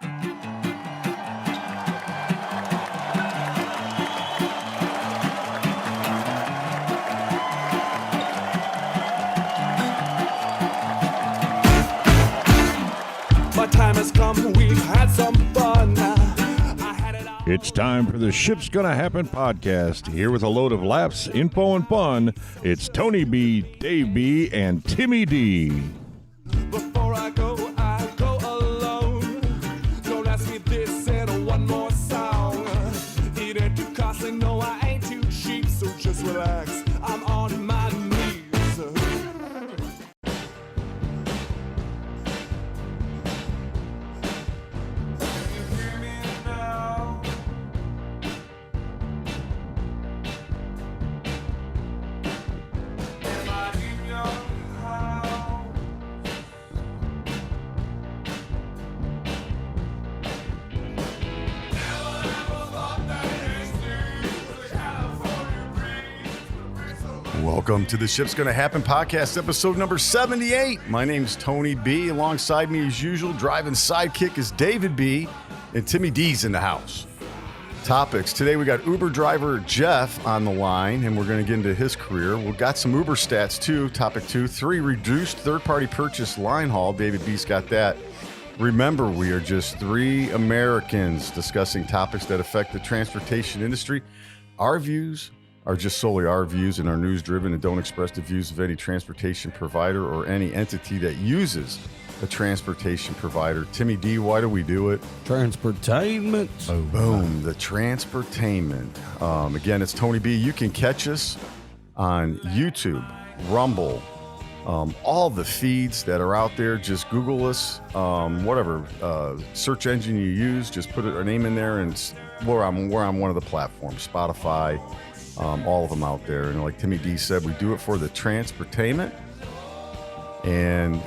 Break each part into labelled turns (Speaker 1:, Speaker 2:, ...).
Speaker 1: Time has come, we've had some fun.
Speaker 2: It's time for the Ship's Gonna Happen podcast. Here with a load of laughs, info, and fun, it's Tony B, Dave B, and Timmy D.
Speaker 1: Before I go alone. Don't ask me this and one more song. It ain't too costly, no, I ain't too cheap, so just relax. I'm on my knees.
Speaker 3: Welcome to the Ship's Gonna Happen podcast, episode number 78. My name's Tony B. Alongside me, as usual, driving sidekick is David B. And Timmy D's in the house. Topics. Today we got Uber driver Jeff on the line, and we're going to get into his career. We've got some Uber stats, too. Topic 2, 3, reduced third-party purchase line haul. David B's got that. Remember, we are just 3 Americans discussing topics that affect the transportation industry. Our views are just solely our views and are news-driven and don't express the views of any transportation provider or any entity that uses a transportation provider. Timmy D, why do we do it?
Speaker 4: Transportainment.
Speaker 3: Boom, the transportainment. Again, it's Tony B. You can catch us on YouTube, Rumble, all the feeds that are out there. Just Google us, whatever search engine you use. Just put our name in there, and we're on one of the platforms, Spotify. All of them out there. And like Timmy D said, we do it for the transportainment. And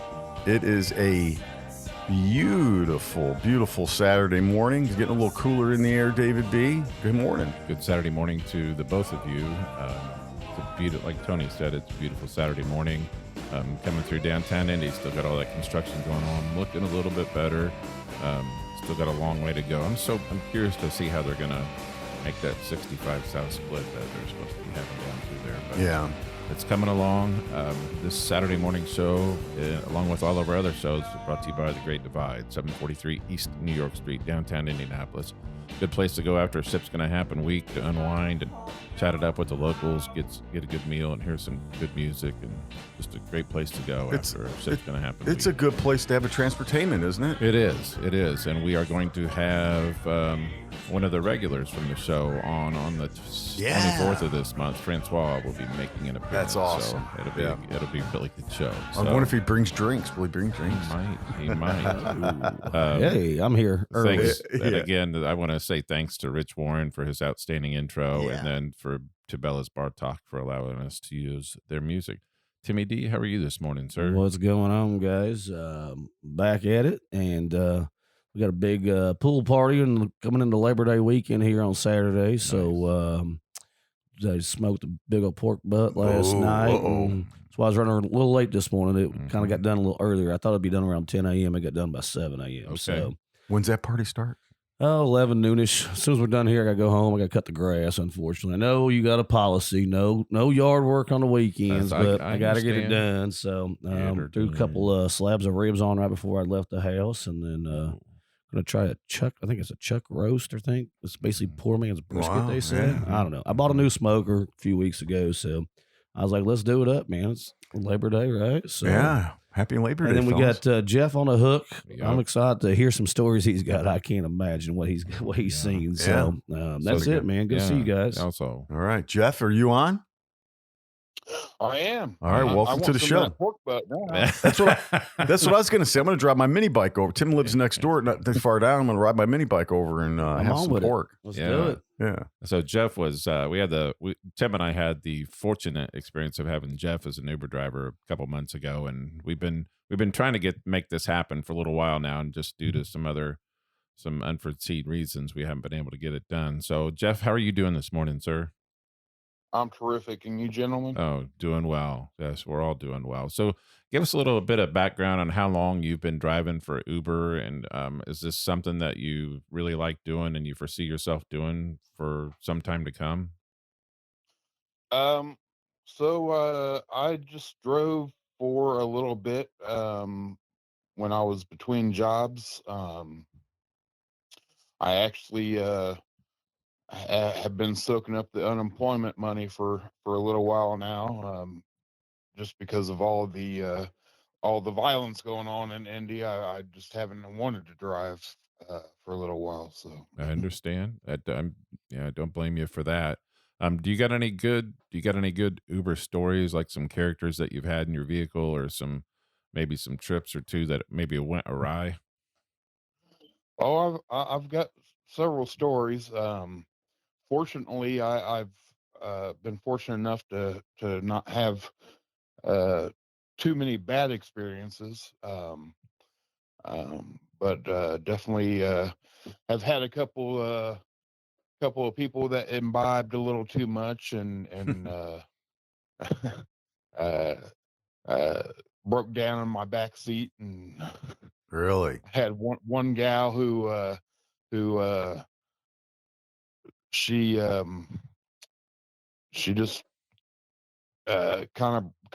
Speaker 3: it is a beautiful, beautiful Saturday morning. It's getting a little cooler in the air, David B. Good morning.
Speaker 5: Good Saturday morning to the both of you. It's a beautiful, like Tony said, it's a beautiful Saturday morning. Coming through downtown Indy, still got all that construction going on. Looking a little bit better. Still got a long way to go. I'm curious to see how they're going to make that 65 south split that they're supposed to be having down through there. But
Speaker 3: yeah,
Speaker 5: it's coming along. This Saturday morning show, along with all of our other shows, is brought to you by The Great Divide, 743 East New York Street, downtown Indianapolis. Good place to go after a Ship's Gonna Happen week to unwind and chat it up with the locals, get a good meal and hear some good music, and just a great place to go after a Ship's Gonna Happen
Speaker 3: It's
Speaker 5: week.
Speaker 3: A good place to have a transportainment, isn't it?
Speaker 5: It is. And we are going to have one of the regulars from the show on the 24th of this month. Francois will be making an appearance.
Speaker 3: That's awesome.
Speaker 5: So it'll be a really good show.
Speaker 3: I wonder if he brings drinks. Will he bring drinks?
Speaker 5: He might.
Speaker 4: Hey, I'm here early.
Speaker 5: Thanks. And again, I want to say thanks to Rich Warren for his outstanding intro, and then to Bella's Bartok for allowing us to use their music. Timmy D, how are you this morning, sir?
Speaker 4: What's going on, guys? Back at it, and we got a big pool party coming into Labor Day weekend here on Saturday. Nice. So I smoked a big old pork butt last night. And so I was running a little late this morning. It kind of got done a little earlier. I thought it'd be done around 10 a.m. It got done by 7 a.m.
Speaker 5: Okay.
Speaker 4: So
Speaker 3: when's that party start?
Speaker 4: 11 noonish. As soon as we're done here, I got to go home. I got to cut the grass, unfortunately. I know you got a policy. No yard work on the weekends, but I got to get it done. So threw a couple slabs of ribs on right before I left the house, and then going to try a chuck. I think it's a chuck roast, It's basically poor man's brisket, they said. I don't know. I bought a new smoker a few weeks ago, so I was like, let's do it up, man. It's Labor Day, right? So
Speaker 3: yeah. Happy Labor Day.
Speaker 4: And then we
Speaker 3: fellas.
Speaker 4: got Jeff on the hook.
Speaker 5: Yep.
Speaker 4: I'm excited to hear some stories he's got. I can't imagine what he's seen. So that's it, man. Good to see you guys.
Speaker 5: Also,
Speaker 3: all right, Jeff, are you on?
Speaker 6: I am.
Speaker 3: All right, welcome to the show.
Speaker 6: Pork butt now.
Speaker 3: That's what I was going to say. I'm going to drive my mini bike over. Tim lives next door, not too far down. I'm going to ride my mini bike over and have some pork.
Speaker 4: Let's do it.
Speaker 3: Yeah.
Speaker 5: So Jeff was, Tim and I had the fortunate experience of having Jeff as an Uber driver a couple months ago, and we've been trying to make this happen for a little while now, and just due to some unforeseen reasons, we haven't been able to get it done. So Jeff, how are you doing this morning, sir?
Speaker 6: I'm terrific. And you gentlemen?
Speaker 5: Oh, doing well. Yes, we're all doing well. So, give us a little bit of background on how long you've been driving for Uber, and is this something that you really like doing and you foresee yourself doing for some time to come?
Speaker 6: Um, I just drove for a little bit when I was between jobs. I actually have been soaking up the unemployment money for a little while now, just because of all the violence going on in India. I just haven't wanted to drive for a little while. So,
Speaker 5: I understand. Yeah, I don't blame you for that. Do you got any good Uber stories, like some characters that you've had in your vehicle, or maybe some trips or two that maybe went awry?
Speaker 6: I've got several stories. Fortunately, I've been fortunate enough to not have uh, too many bad experiences. But definitely have had a couple of people that imbibed a little too much and uh, uh, broke down in my back seat, and
Speaker 3: Really?
Speaker 6: had one gal who she she just kind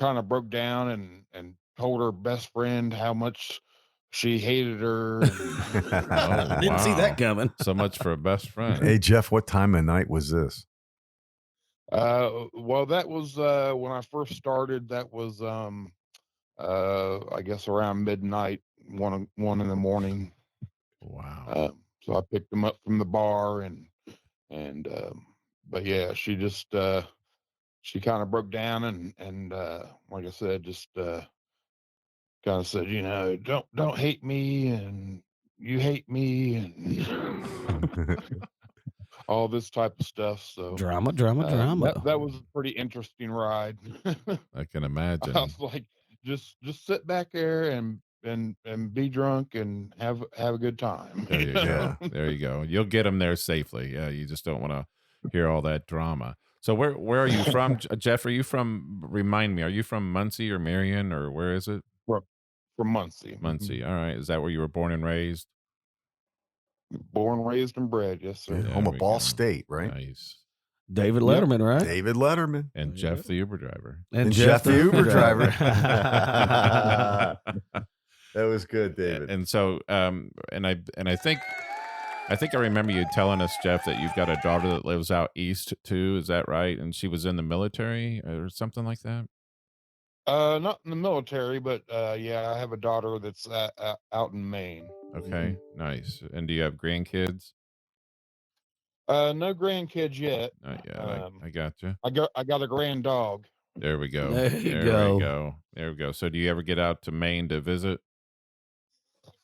Speaker 6: of broke down and told her best friend how much she hated her, and
Speaker 5: Oh,
Speaker 4: Didn't see that
Speaker 5: wow.
Speaker 4: coming.
Speaker 5: So much for a best friend.
Speaker 3: Hey, Jeff, what time of night was this?
Speaker 6: well, that was when I first started. That was I guess around midnight, one in the morning.
Speaker 5: Wow.
Speaker 6: So I picked them up from the bar, and but yeah, she kind of broke down, and like I said, just kind of said, don't hate me, and you hate me, and all this type of stuff. So
Speaker 4: Drama, drama,
Speaker 6: that
Speaker 4: drama.
Speaker 6: that was a pretty interesting ride.
Speaker 5: I can
Speaker 6: I
Speaker 5: imagine.
Speaker 6: was like, just sit back there and be drunk and have a good time.
Speaker 5: There you
Speaker 3: Yeah.
Speaker 5: go. There you go. You'll get them there safely. Yeah, you just don't want to hear all that drama. So where are you from, Jeff? Are you from? Remind me. Are you from Muncie or Marion or where is it?
Speaker 6: from, from Muncie.
Speaker 5: Muncie. All right. Is that where you were born and raised?
Speaker 6: Born, raised, and bred. Yes,
Speaker 3: Yeah,
Speaker 6: sir.
Speaker 5: There
Speaker 3: home of
Speaker 5: we
Speaker 3: Ball
Speaker 5: go.
Speaker 3: State, right?
Speaker 5: Nice.
Speaker 4: David
Speaker 6: Yep.
Speaker 4: Letterman, right?
Speaker 3: David Letterman.
Speaker 5: And
Speaker 4: There you
Speaker 5: Jeff
Speaker 4: go.
Speaker 5: the Uber driver.
Speaker 3: And Jeff the Uber driver.
Speaker 4: driver.
Speaker 3: That was good, David.
Speaker 5: And so and I think I remember you telling us, Jeff, that you've got a daughter that lives out east too. Is that right? And she was in the military or something like that?
Speaker 6: Not in the military, but yeah, I have a daughter that's out in Maine.
Speaker 5: Okay, nice. And do you have grandkids?
Speaker 6: No grandkids yet.
Speaker 5: Not yet.
Speaker 6: Um,
Speaker 5: I got you.
Speaker 6: I got a grand dog.
Speaker 5: There we go.
Speaker 4: There you
Speaker 5: There
Speaker 4: go.
Speaker 5: we go. There we go. So do you ever get out to Maine to visit?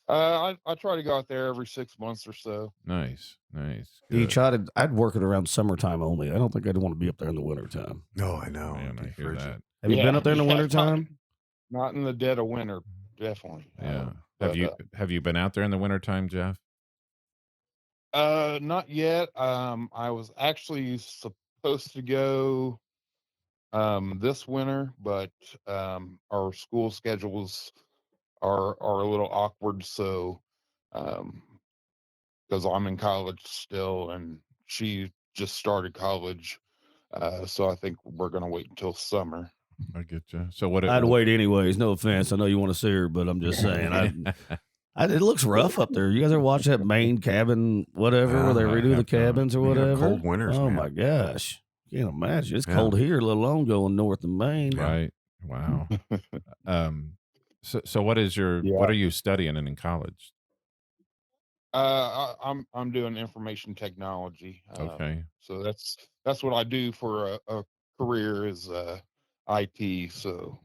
Speaker 6: I try to go out there every 6 months or so.
Speaker 5: Nice. Nice.
Speaker 4: You
Speaker 5: Good.
Speaker 4: try to. I'd work it around summertime only. I don't think I'd want to be up there in the wintertime.
Speaker 3: No, I know.
Speaker 5: Man, I
Speaker 3: It'd be
Speaker 5: hear
Speaker 3: frigid.
Speaker 5: that.
Speaker 4: Have you been up there in the
Speaker 6: Yeah,
Speaker 4: wintertime?
Speaker 6: not in the dead of winter, definitely.
Speaker 5: Yeah.
Speaker 6: But,
Speaker 5: Have you been out there in the wintertime, Jeff?
Speaker 6: not yet. I was actually supposed to go this winter, but our school schedules are a little awkward. So, because I'm in college still, and she just started college, so I think we're gonna wait until summer.
Speaker 5: I get you. So what?
Speaker 4: I'd wait anyways. No offense. I know you want to see her, but I'm just saying. It looks rough up there. You guys ever watch that Maine cabin, whatever, where they
Speaker 5: I
Speaker 4: redo
Speaker 5: have
Speaker 4: the cabins or
Speaker 3: Yeah,
Speaker 4: whatever?
Speaker 3: cold winters,
Speaker 4: Oh
Speaker 3: man.
Speaker 4: my gosh. Can't imagine. It's
Speaker 3: Yeah.
Speaker 4: cold here, let alone going north of Maine.
Speaker 5: Right. Wow. So what is
Speaker 6: Yeah.
Speaker 5: what are you studying in college?
Speaker 6: I'm doing information technology.
Speaker 5: Okay.
Speaker 6: So that's what I do for a career is IT. So,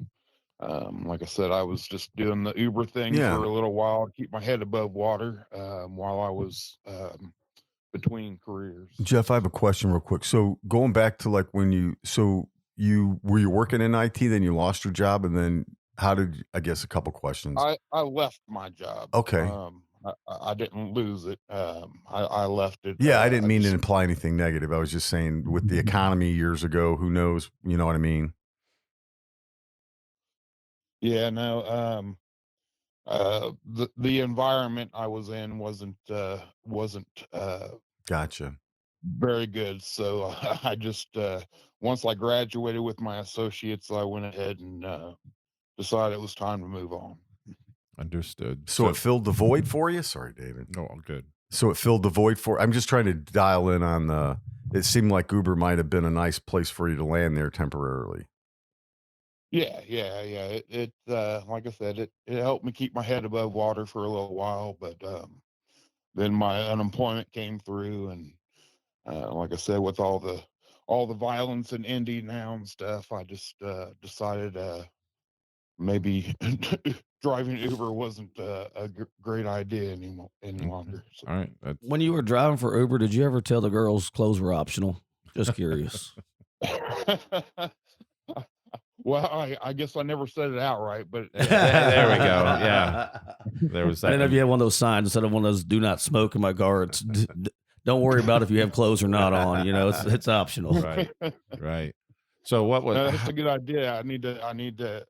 Speaker 6: like I said, I was just doing the Uber thing
Speaker 3: Yeah.
Speaker 6: for a little while to keep my head above water while I was between careers.
Speaker 3: Jeff, I have a question real quick. So going back to like when you were you working in IT, then you lost your job, and then how did I guess a couple questions.
Speaker 6: I left my job.
Speaker 3: Okay.
Speaker 6: I didn't lose it. I left it.
Speaker 3: Yeah, I didn't mean to imply anything negative. I was just saying with the economy years ago, who knows? You know what I mean?
Speaker 6: Yeah, no. The environment I was in wasn't
Speaker 3: Gotcha.
Speaker 6: very good. So I just once I graduated with my associates, I went ahead and decided it was time to move on.
Speaker 5: Understood.
Speaker 3: So it filled the void for you? Sorry, David.
Speaker 5: No, all good.
Speaker 3: So it filled the void for. I'm just trying to dial in on the. It seemed like Uber might have been a nice place for you to land there temporarily.
Speaker 6: Yeah. It like I said, it helped me keep my head above water for a little while, but then my unemployment came through, and like I said, with all the violence in Indy now and stuff, I just decided maybe driving Uber wasn't a great idea any longer. So.
Speaker 5: All right.
Speaker 4: When you were driving for Uber, did you ever tell the girls clothes were optional? Just curious.
Speaker 6: Well, I guess I never said it outright, but
Speaker 5: there we go. Yeah, there was that.
Speaker 4: I didn't know if you had one of those signs instead of one of those "Do not smoke" in my car. It's don't worry about if you have clothes or not on. You know, it's optional.
Speaker 5: Right. So what was?
Speaker 6: No, that's a good idea. I need to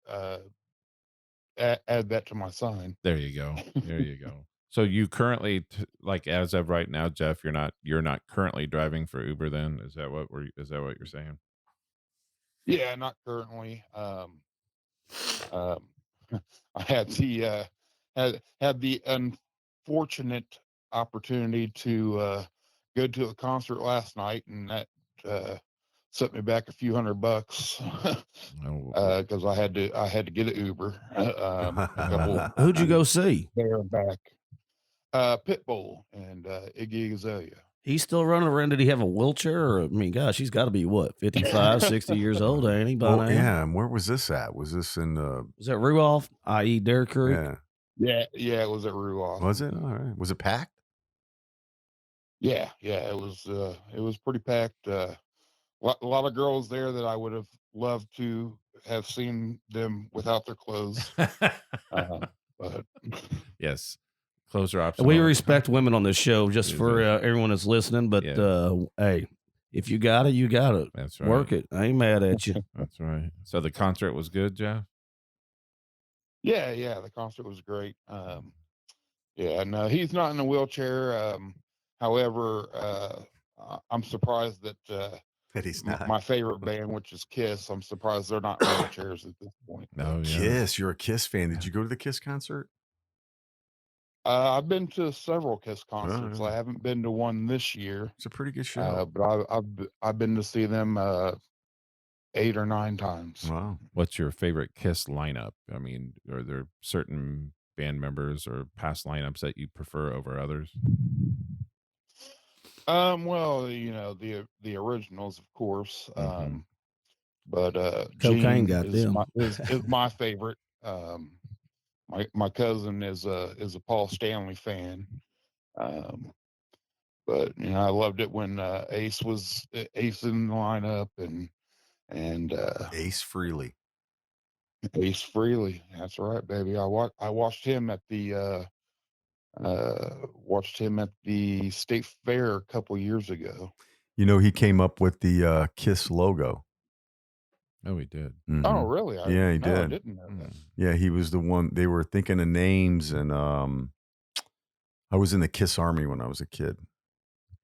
Speaker 6: add that to my sign.
Speaker 5: There you go. So you currently, like as of right now, Jeff, you're not currently driving for Uber. Then is that what you're saying?
Speaker 6: Yeah, not currently. I had the unfortunate opportunity to go to a concert last night, and that set me back a few $100 because I had to get an Uber.
Speaker 4: Who'd you go see?
Speaker 6: There and back. Pitbull and Iggy Azalea.
Speaker 4: He's still running around. Did he have a wheelchair? Or, I mean, gosh, he's got to be, what, 55, 60 years old, ain't he?
Speaker 3: Yeah, and where was this at? Was this in...
Speaker 4: Was that Ruoff, i.e. Dairy Creek?
Speaker 6: Yeah, it was at Ruoff.
Speaker 3: Was it? All right. Was it packed?
Speaker 6: Yeah, it was pretty packed. A lot of girls there that I would have loved to have seen them without their clothes. But
Speaker 5: yes. Clothes are optional.
Speaker 4: We respect women on this show, just for everyone that's listening. But hey, if you got it, you got it.
Speaker 5: That's right.
Speaker 4: Work it. I ain't mad at you.
Speaker 5: That's right. So the concert was good, Jeff?
Speaker 6: Yeah. The concert was great. No, he's not in a wheelchair. However, I'm surprised that
Speaker 3: he's not.
Speaker 6: My favorite band, which is Kiss, I'm surprised they're not in wheelchairs at this point.
Speaker 5: No,
Speaker 3: Kiss. You're a Kiss fan. Did you go to the Kiss concert?
Speaker 6: I've been to several Kiss concerts. I haven't been to one this year.
Speaker 3: It's a pretty good show.
Speaker 6: But I've been to see them 8 or 9 times.
Speaker 3: Wow.
Speaker 5: What's your favorite Kiss lineup? I mean, are there certain band members or past lineups that you prefer over others?
Speaker 6: Well, the originals, of course. But
Speaker 4: Cocaine
Speaker 6: Gene
Speaker 4: got
Speaker 6: is
Speaker 4: them.
Speaker 6: is my favorite. My cousin is a Paul Stanley fan, but I loved it when Ace was in the lineup and
Speaker 3: Ace Frehley.
Speaker 6: Ace Frehley. That's right, baby. I watched him at the State Fair a couple years ago.
Speaker 3: He came up with the Kiss logo.
Speaker 5: Oh, he did.
Speaker 3: Mm-hmm.
Speaker 6: Oh, really?
Speaker 3: Yeah, he did.
Speaker 6: I didn't know that.
Speaker 3: Yeah, he was the one. They were thinking of names, and I was in the Kiss Army when I was a kid.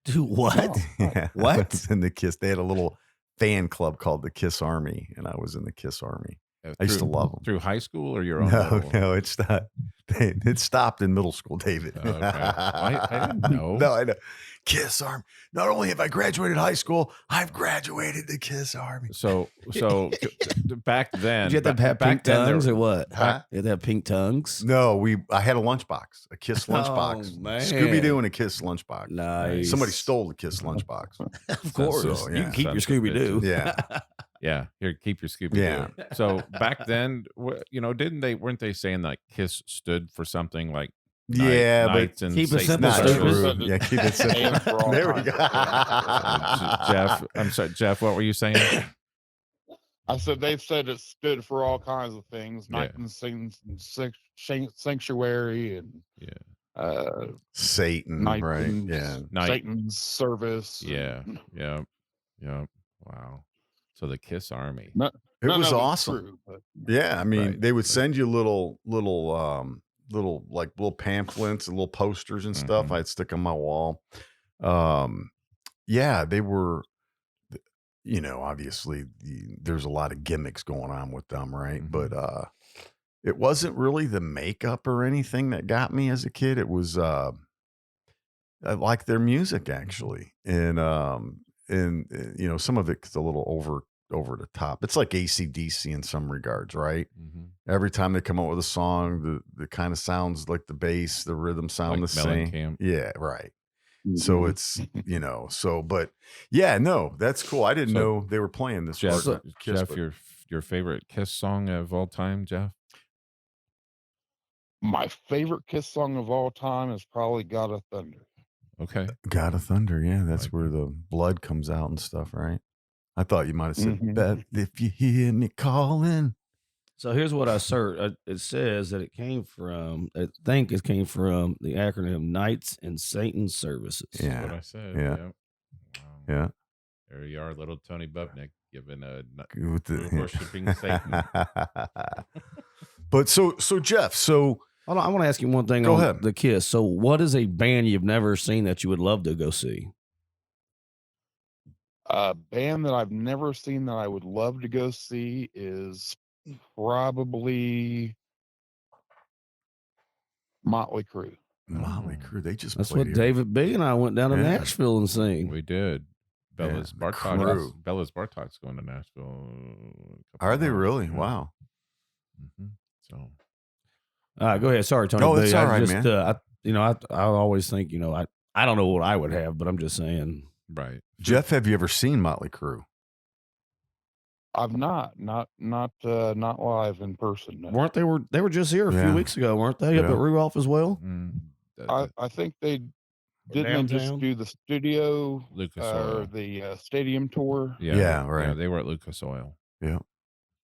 Speaker 4: Dude, what?
Speaker 3: Yeah,
Speaker 4: What?
Speaker 3: I was in the Kiss. They had a little fan club called the Kiss Army, and I was in the Kiss Army. I used to love them.
Speaker 5: Through high school or your own?
Speaker 3: No, it's not. It stopped in middle school, David.
Speaker 5: Oh, okay. I didn't know.
Speaker 3: No, I know. Kiss Army. Not only have I graduated high school, I've graduated the Kiss Army.
Speaker 5: So back then,
Speaker 4: Did you have to have pink tongues or what?
Speaker 3: Huh?
Speaker 4: You had to have pink tongues?
Speaker 3: No, I had a lunchbox, a Kiss lunchbox.
Speaker 4: Oh, man.
Speaker 3: Scooby-Doo and a Kiss lunchbox.
Speaker 4: Nice.
Speaker 3: Somebody stole the Kiss lunchbox.
Speaker 4: Of course.
Speaker 3: So,
Speaker 4: You
Speaker 3: yeah.
Speaker 4: can keep your
Speaker 5: Sons of
Speaker 4: Scooby-Doo.
Speaker 3: Yeah.
Speaker 5: Yeah, here, keep your Scooby-Doo.
Speaker 3: Yeah.
Speaker 5: So back then, weren't they saying that Kiss stood for something like
Speaker 3: Yeah, but
Speaker 5: Knights and
Speaker 4: keep it
Speaker 5: Satan's
Speaker 4: simple,
Speaker 3: not
Speaker 4: stupid.
Speaker 3: true. Yeah, keep it simple. There we go.
Speaker 5: Jeff, I'm sorry, Jeff, what were you saying?
Speaker 6: I said they've said it stood for all kinds of things, Night and Satan's Sanctuary, and
Speaker 3: Satan,
Speaker 6: Night
Speaker 3: right?
Speaker 6: and
Speaker 3: Yeah.
Speaker 6: Satan's service.
Speaker 5: Yeah. Yeah. Yeah. Wow. So the Kiss Army.
Speaker 3: It was
Speaker 6: of it's
Speaker 3: awesome.
Speaker 6: true, but
Speaker 3: Yeah, I mean,
Speaker 5: Right,
Speaker 3: they would
Speaker 5: right.
Speaker 3: send you little pamphlets and little posters and stuff.
Speaker 5: Mhm.
Speaker 3: I'd stick on my wall. Yeah, they were, obviously there's a lot of gimmicks going on with them, right?
Speaker 5: Mhm.
Speaker 3: But it wasn't really the makeup or anything that got me as a kid. It was I like their music actually, and some of it's a little over the top. It's like AC/DC in some regards, right?
Speaker 5: Mhm.
Speaker 3: Every time they come out with a song, the kind of sounds like the bass, the rhythm sound
Speaker 5: Like
Speaker 3: the same.
Speaker 5: Mellencamp.
Speaker 3: Yeah, right. So
Speaker 6: Mhm.
Speaker 3: it's but yeah, no, that's cool. I didn't
Speaker 5: So,
Speaker 3: know they were playing this.
Speaker 5: Jeff,
Speaker 3: Kiss,
Speaker 5: Jeff,
Speaker 3: but
Speaker 5: your favorite Kiss song of all time, Jeff?
Speaker 6: my favorite Kiss song of all time is probably "God of Thunder."
Speaker 5: Okay.
Speaker 3: God of Thunder, yeah, that's
Speaker 5: Like
Speaker 3: where
Speaker 5: that.
Speaker 3: the blood comes out and stuff, right? I thought you might have said,
Speaker 6: Mhm.
Speaker 3: "Beth, if you hear me calling."
Speaker 4: So here's what I searched. It says that it came from, I think it came from the acronym Knights and Satan Services.
Speaker 5: That's what
Speaker 3: Yeah,
Speaker 5: I said.
Speaker 3: yeah,
Speaker 5: Yep. Wow.
Speaker 3: yeah.
Speaker 5: There you are, little Tony Bubnick, giving
Speaker 3: With the-
Speaker 5: worshiping Satan.
Speaker 3: But so Jeff, so
Speaker 4: Hold on, I want to ask you one thing
Speaker 3: Go
Speaker 4: on
Speaker 3: ahead.
Speaker 4: the Kiss. So what is a band you've never seen that you would love to go see?
Speaker 6: A band that I've never seen that I would love to go see is probably Motley Crue.
Speaker 3: Motley Crue, they just
Speaker 4: That's
Speaker 3: played
Speaker 4: what
Speaker 3: here.
Speaker 4: David B. and I went down to
Speaker 3: Yeah.
Speaker 4: Nashville and seen.
Speaker 5: We did. Bella's
Speaker 3: the
Speaker 5: Bartok.
Speaker 3: Crew.
Speaker 5: Bella's Bartok's going to Nashville. a couple
Speaker 3: Are they
Speaker 5: months.
Speaker 3: really?
Speaker 5: Yeah.
Speaker 3: Wow.
Speaker 5: Mhm. So
Speaker 4: All right, go ahead. Sorry, Tony.
Speaker 3: No,
Speaker 4: B.
Speaker 3: that's all
Speaker 4: I
Speaker 3: right,
Speaker 4: just,
Speaker 3: man.
Speaker 4: I always think, I don't know what I would have, but I'm just saying.
Speaker 5: right.
Speaker 3: Jeff, have you ever seen Motley Crue?
Speaker 6: I've not live in person. No.
Speaker 4: Weren't they were just here a
Speaker 3: Yeah.
Speaker 4: few weeks ago, weren't they? Up
Speaker 3: Yeah.
Speaker 4: at Rudolph as well?
Speaker 5: Mm,
Speaker 6: I think they didn't they just
Speaker 4: Downtown?
Speaker 6: do the studio
Speaker 5: Lucas
Speaker 6: or
Speaker 5: Oil.
Speaker 6: the stadium tour.
Speaker 5: Yeah.
Speaker 3: Yeah, right.
Speaker 5: Yeah, they were at Lucas Oil.
Speaker 3: Yeah.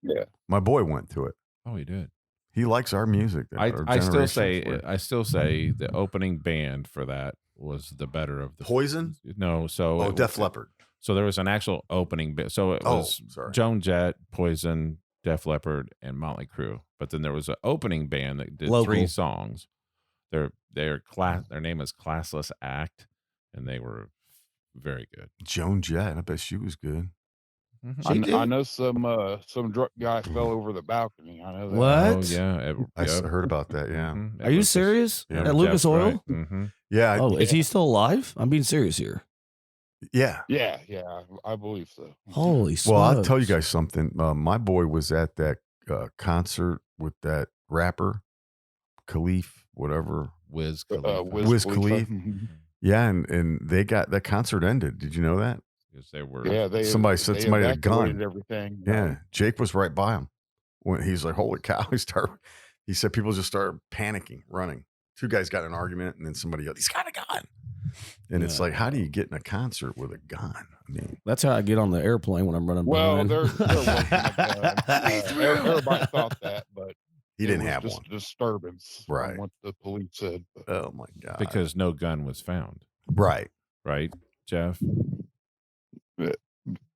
Speaker 6: Yeah.
Speaker 3: My boy went to it.
Speaker 5: Oh, he did.
Speaker 3: He likes our music. our
Speaker 5: I still
Speaker 3: generation's
Speaker 5: say
Speaker 3: work.
Speaker 5: the opening band for that was the better of the
Speaker 3: Poison?
Speaker 5: No, so
Speaker 3: Def Leppard.
Speaker 5: So there was an actual opening band. So it was
Speaker 3: sorry.
Speaker 5: Joan Jett, Poison, Def Leppard, and Motley Crue. But then there was an opening band that did
Speaker 4: Local.
Speaker 5: 3 songs. Their name is Classless Act, and they were very good.
Speaker 3: Joan Jett. I bet she was good.
Speaker 5: Mhm.
Speaker 6: I know some drunk guy fell over the balcony. I know that.
Speaker 4: What?
Speaker 5: Oh yeah,
Speaker 3: I heard about that. Yeah.
Speaker 5: Mhm.
Speaker 4: Are you serious?
Speaker 3: Yeah.
Speaker 4: At Lucas Oil?
Speaker 5: Mm-hmm.
Speaker 3: Yeah.
Speaker 4: Oh, is he still alive? I'm being serious here.
Speaker 3: Yeah.
Speaker 6: Yeah, I believe so.
Speaker 4: Holy
Speaker 3: Well, I'll
Speaker 4: smokes.
Speaker 3: tell you guys something. My boy was at that concert with that rapper, Khalif, whatever.
Speaker 5: Wiz Khalifa.
Speaker 3: Wiz Khalifa.
Speaker 6: Mhm.
Speaker 3: Yeah, and they got that concert ended. Did you know that?
Speaker 5: Because they were
Speaker 6: Yeah,
Speaker 3: Somebody said
Speaker 6: they
Speaker 3: somebody had a gun.
Speaker 6: evacuated everything.
Speaker 3: Yeah, Jake was right by him. When he's like, "Holy cow!" He said people just started panicking, running. 2 guys got in an argument, and then somebody yelled, "He's got a gun!" And it's like, how do you get in a concert with a gun? I mean,
Speaker 4: That's how I get on the airplane when I'm running
Speaker 6: Well,
Speaker 4: behind.
Speaker 6: there wasn't a gun. Everybody thought that, but
Speaker 3: he
Speaker 6: it
Speaker 3: didn't
Speaker 6: was
Speaker 3: have
Speaker 6: just
Speaker 3: one.
Speaker 6: disturbance, from
Speaker 3: Right.
Speaker 6: what the police said. But
Speaker 3: Oh my god!
Speaker 5: because no gun was found.
Speaker 3: Right.
Speaker 5: Right, Jeff?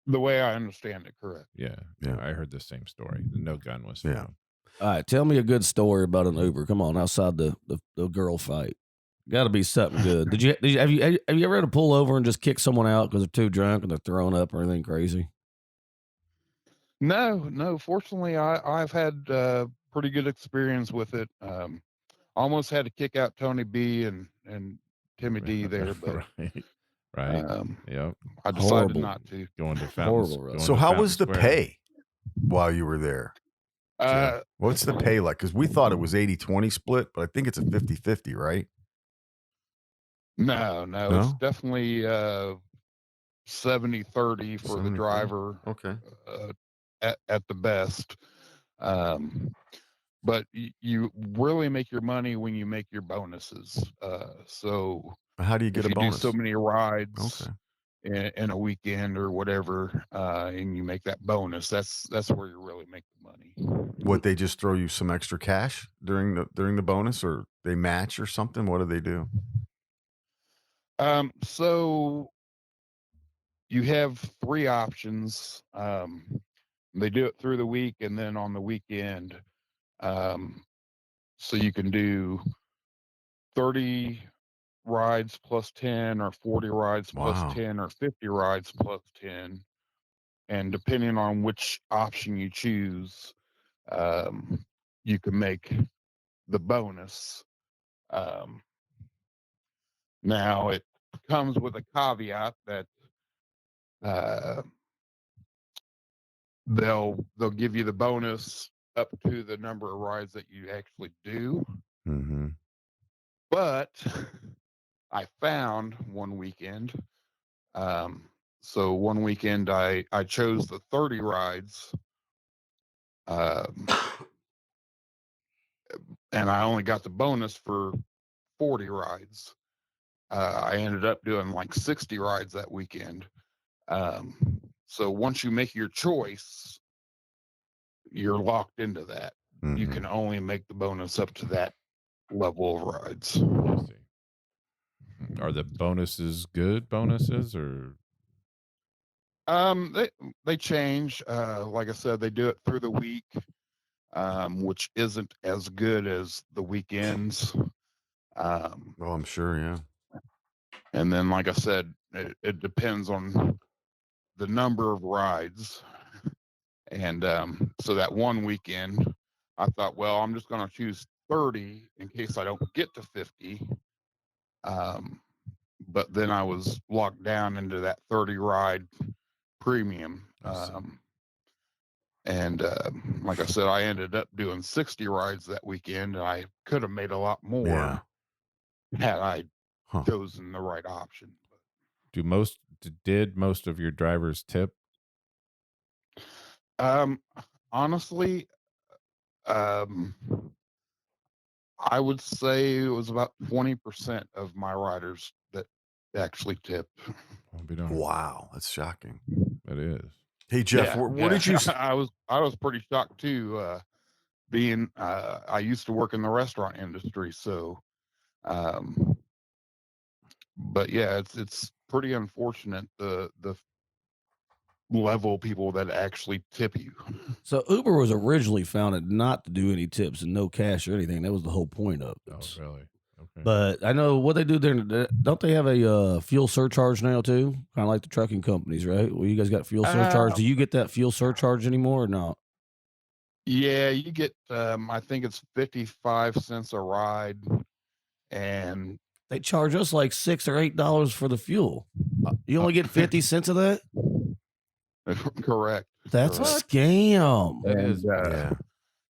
Speaker 6: the way I understand it, correct.
Speaker 5: Yeah.
Speaker 3: Yeah.
Speaker 5: I heard the same story. No gun was
Speaker 3: Yeah.
Speaker 5: found.
Speaker 4: All right, tell me a good story about an Uber. Come on, outside the girl fight. Got to be something good. Have you ever had to pull over and just kick someone out because they're too drunk and they're throwing up or anything crazy?
Speaker 6: No. Fortunately, I've had pretty good experience with it. Almost had to kick out Tony B and Timmy D there, but
Speaker 5: right. Yep.
Speaker 6: I decided
Speaker 4: Horrible.
Speaker 6: not to.
Speaker 5: Going to
Speaker 4: Horrible,
Speaker 5: Fountain.
Speaker 4: really.
Speaker 3: So how was the pay while you were there? What's the pay like? Because we thought it was 80-20 split, but I think it's a 50-50, right?
Speaker 6: No,
Speaker 3: No?
Speaker 6: it's definitely 70-30 for the
Speaker 3: 70-30?
Speaker 6: driver
Speaker 3: Okay.
Speaker 6: at the best. But you really make your money when you make your bonuses. So
Speaker 3: How do you get
Speaker 6: if
Speaker 3: a
Speaker 6: you
Speaker 3: bonus?
Speaker 6: do so many rides,
Speaker 3: Okay.
Speaker 6: in a weekend or whatever, and you make that bonus, that's where you really make the money.
Speaker 3: What, they just throw you some extra cash during the bonus, or they match or something? What do they do?
Speaker 6: So you have three options. They do it through the week and then on the weekend. So you can do 30 rides plus 10, or 40 rides plus
Speaker 3: Wow.
Speaker 6: 10, or 50 rides plus 10. And depending on which option you choose, you can make the bonus. Now it comes with a caveat that they'll give you the bonus up to the number of rides that you actually do.
Speaker 3: Mm-hmm.
Speaker 6: But I found one weekend. So one weekend I chose the 30 rides, um, and I only got the bonus for 40 rides. I ended up doing like 60 rides that weekend. So once you make your choice, you're locked into that.
Speaker 3: Mm-hmm.
Speaker 6: You can only make the bonus up to that level of rides.
Speaker 5: I see. Are the bonuses good bonuses, or?
Speaker 6: They change. Like I said, they do it through the week, which isn't as good as the weekends.
Speaker 3: Oh, I'm sure, yeah.
Speaker 6: And then, like I said, it depends on the number of rides. And so that one weekend, I thought, well, I'm just going to choose 30 in case I don't get to 50. But then I was locked down into that 30 ride premium. And like I said, I ended up doing 60 rides that weekend, and I could have made a lot more had I chosen the right option.
Speaker 5: Did most of your drivers tip?
Speaker 6: Honestly, I would say it was about 20% of my riders that actually tip.
Speaker 3: Wow, that's shocking.
Speaker 5: It is.
Speaker 3: Hey, Jeff, where did you?
Speaker 6: I was pretty shocked too. Being I used to work in the restaurant industry, so but yeah, it's pretty unfortunate the level of people that actually tip you.
Speaker 4: So Uber was originally founded not to do any tips and no cash or anything. That was the whole point of it.
Speaker 5: Oh, really? Okay.
Speaker 4: But I know what they do there. Don't they have a fuel surcharge now too? Kind of like the trucking companies, right? Well, you guys got fuel surcharge. Do you get that fuel surcharge anymore or not?
Speaker 6: Yeah, you get I think it's 55 cents a ride, and
Speaker 4: they charge us like $6 or $8 for the fuel. You only get 50 cents of that?
Speaker 6: Correct.
Speaker 4: That's a scam.
Speaker 6: It is.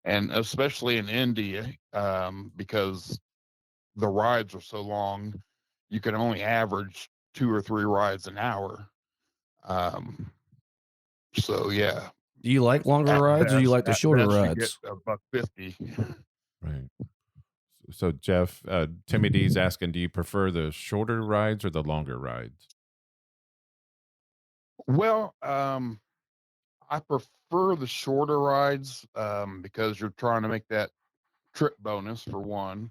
Speaker 6: And especially in India, because the rides are so long, you can only average 2 or 3 rides an hour. So yeah.
Speaker 4: Do you like longer rides, or you like the shorter rides?
Speaker 6: You get $1.50.
Speaker 5: Right. So Jeff, Timmy D's asking, do you prefer the shorter rides or the longer rides?
Speaker 6: Well, I prefer the shorter rides because you're trying to make that trip bonus for one.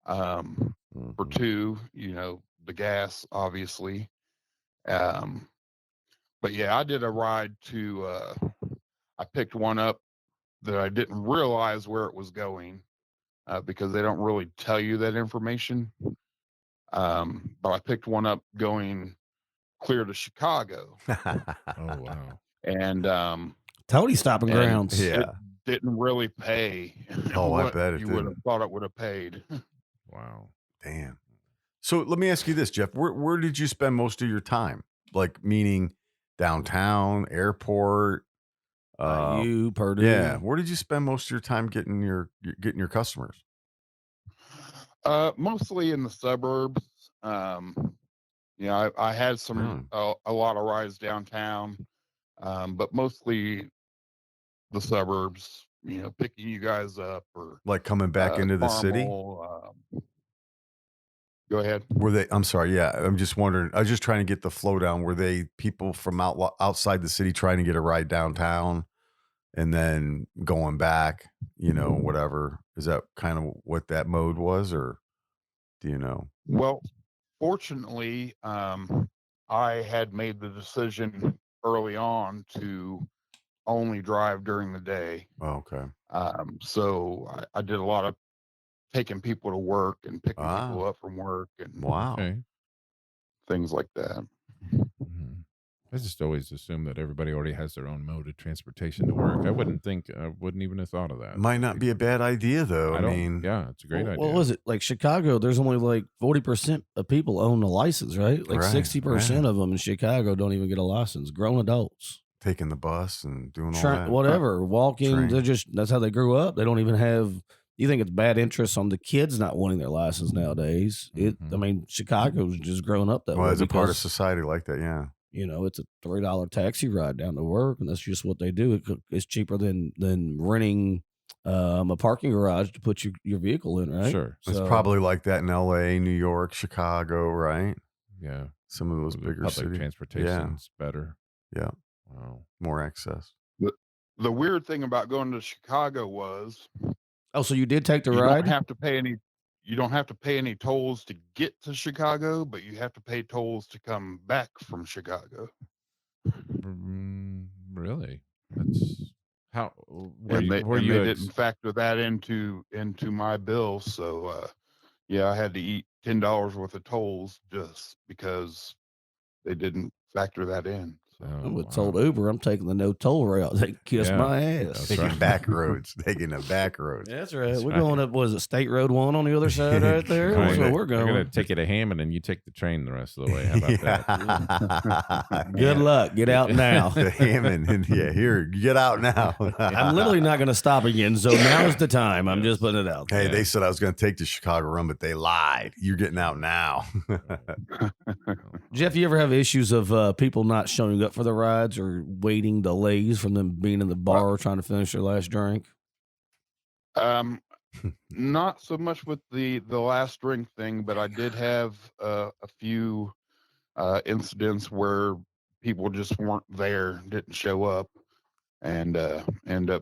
Speaker 6: For two, the gas, obviously. But yeah, I did a ride to I picked one up that I didn't realize where it was going because they don't really tell you that information. But I picked one up going clear to Chicago.
Speaker 5: Oh wow.
Speaker 6: And
Speaker 4: Tony stopping grounds.
Speaker 6: It didn't really pay.
Speaker 3: Oh, I bet it
Speaker 6: you
Speaker 3: didn't.
Speaker 6: would have thought it would have paid.
Speaker 5: Wow.
Speaker 3: Damn. So let me ask you this, Jeff. Where did you spend most of your time? Like, meaning downtown, airport,
Speaker 4: Purdue.
Speaker 3: Yeah. Where did you spend most of your time getting your customers?
Speaker 6: Mostly in the suburbs. I had a lot of rides downtown, but mostly the suburbs. Picking you guys up, or
Speaker 3: like coming back into the city.
Speaker 6: Go ahead.
Speaker 3: Were they? I'm sorry. Yeah, I'm just wondering. I was just trying to get the flow down. Were they people from outside the city trying to get a ride downtown, and then going back? Whatever. Is that kind of what that mode was, or do you know?
Speaker 6: Well, fortunately, I had made the decision early on to only drive during the day.
Speaker 3: Oh, okay.
Speaker 6: So I did a lot of taking people to work and picking people up from work and
Speaker 3: Wow.
Speaker 5: Okay.
Speaker 6: things like that.
Speaker 5: Mhm. I just always assume that everybody already has their own mode of transportation to work. I wouldn't even have thought of that.
Speaker 3: Might not be a bad idea, though. I mean,
Speaker 5: yeah, it's a great idea.
Speaker 4: What was it? Like Chicago, there's only like 40% of people own a license, right? Like
Speaker 3: Right,
Speaker 4: 60% of them in Chicago don't even get a license. Grown adults.
Speaker 3: taking the bus and doing all that.
Speaker 4: Whatever. Walking.
Speaker 3: Train.
Speaker 4: They're just, that's how they grew up. They don't even have, you think it's bad interest on the kids not wanting their license nowadays. I mean, Chicago's just grown up that way.
Speaker 3: Well, as a part of society like that, yeah.
Speaker 4: It's a $3 taxi ride down to work, and that's just what they do. It's cheaper than renting a parking garage to put your vehicle in, right?
Speaker 5: Sure.
Speaker 3: It's probably like that in L.A., New York, Chicago, right?
Speaker 5: Yeah.
Speaker 3: Some of those bigger
Speaker 5: public
Speaker 3: cities.
Speaker 5: transportation's better.
Speaker 3: Yeah.
Speaker 5: Wow.
Speaker 3: More access.
Speaker 6: The weird thing about going to Chicago was,
Speaker 4: so you did take the
Speaker 6: you
Speaker 4: ride?
Speaker 6: don't have to pay any tolls to get to Chicago, but you have to pay tolls to come back from Chicago.
Speaker 5: Really? That's how.
Speaker 6: They didn't factor that into my bill, so I had to eat $10 worth of tolls just because they didn't factor that in.
Speaker 4: I would have told Uber I'm taking the no toll route. They kiss my ass.
Speaker 3: Taking back roads. Taking the back roads.
Speaker 4: That's right. We're going up, was it State Road 1 on the other side right there? That's where we're going.
Speaker 5: We're going to take you to Hammond and you take the train the rest of the way. How about that?
Speaker 4: Good luck. Get out now.
Speaker 3: Hammond. Here, get out now.
Speaker 4: I'm literally not going to stop again, so now is the time. I'm just putting it out there.
Speaker 3: Hey, they said I was going to take the Chicago run, but they lied. You're getting out now.
Speaker 4: Jeff, you ever have issues of people not showing up for the rides or waiting delays from them being in the bar trying to finish their last drink?
Speaker 6: Not so much with the last drink thing, but I did have a few incidents where people just weren't there, didn't show up, and end up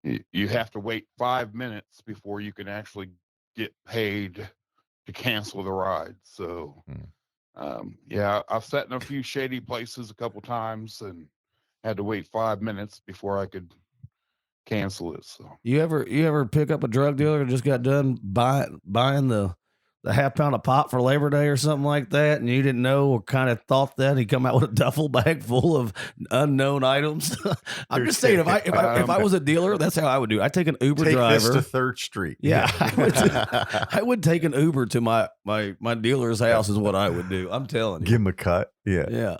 Speaker 6: you have to wait 5 minutes before you can actually get paid to cancel the ride. So I've sat in a few shady places a couple times and had to wait 5 minutes before I could cancel it. So
Speaker 4: you ever pick up a drug dealer who just got done buying the half pound of pot for Labor Day or something like that, and you didn't know or kind of thought that he come out with a duffel bag full of unknown items? I'm just saying, if I was a dealer, that's how I would do. I take an Uber driver
Speaker 3: to 3rd Street.
Speaker 4: Yeah, I would take an Uber to my dealer's house is what I would do. I'm telling you.
Speaker 3: Give him a cut.
Speaker 4: Yeah.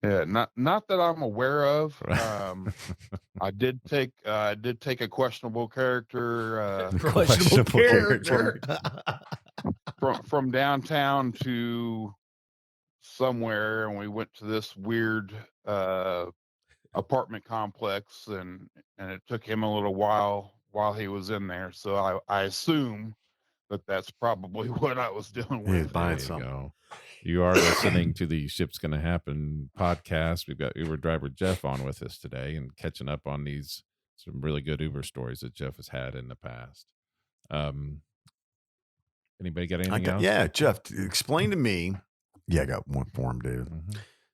Speaker 6: Yeah, not that I'm aware of. I did take a questionable character.
Speaker 4: Questionable character.
Speaker 6: from downtown to somewhere, and we went to this weird apartment complex, and it took him a little while he was in there. So I assume that's probably what I was dealing with.
Speaker 3: He's buying something.
Speaker 5: You are listening to the Ship's Gonna Happen podcast. We've got Uber driver Jeff on with us today and catching up on some really good Uber stories that Jeff has had in the past. Anybody got anything else?
Speaker 3: Yeah, Jeff, explain to me. Yeah, I got one for him, David.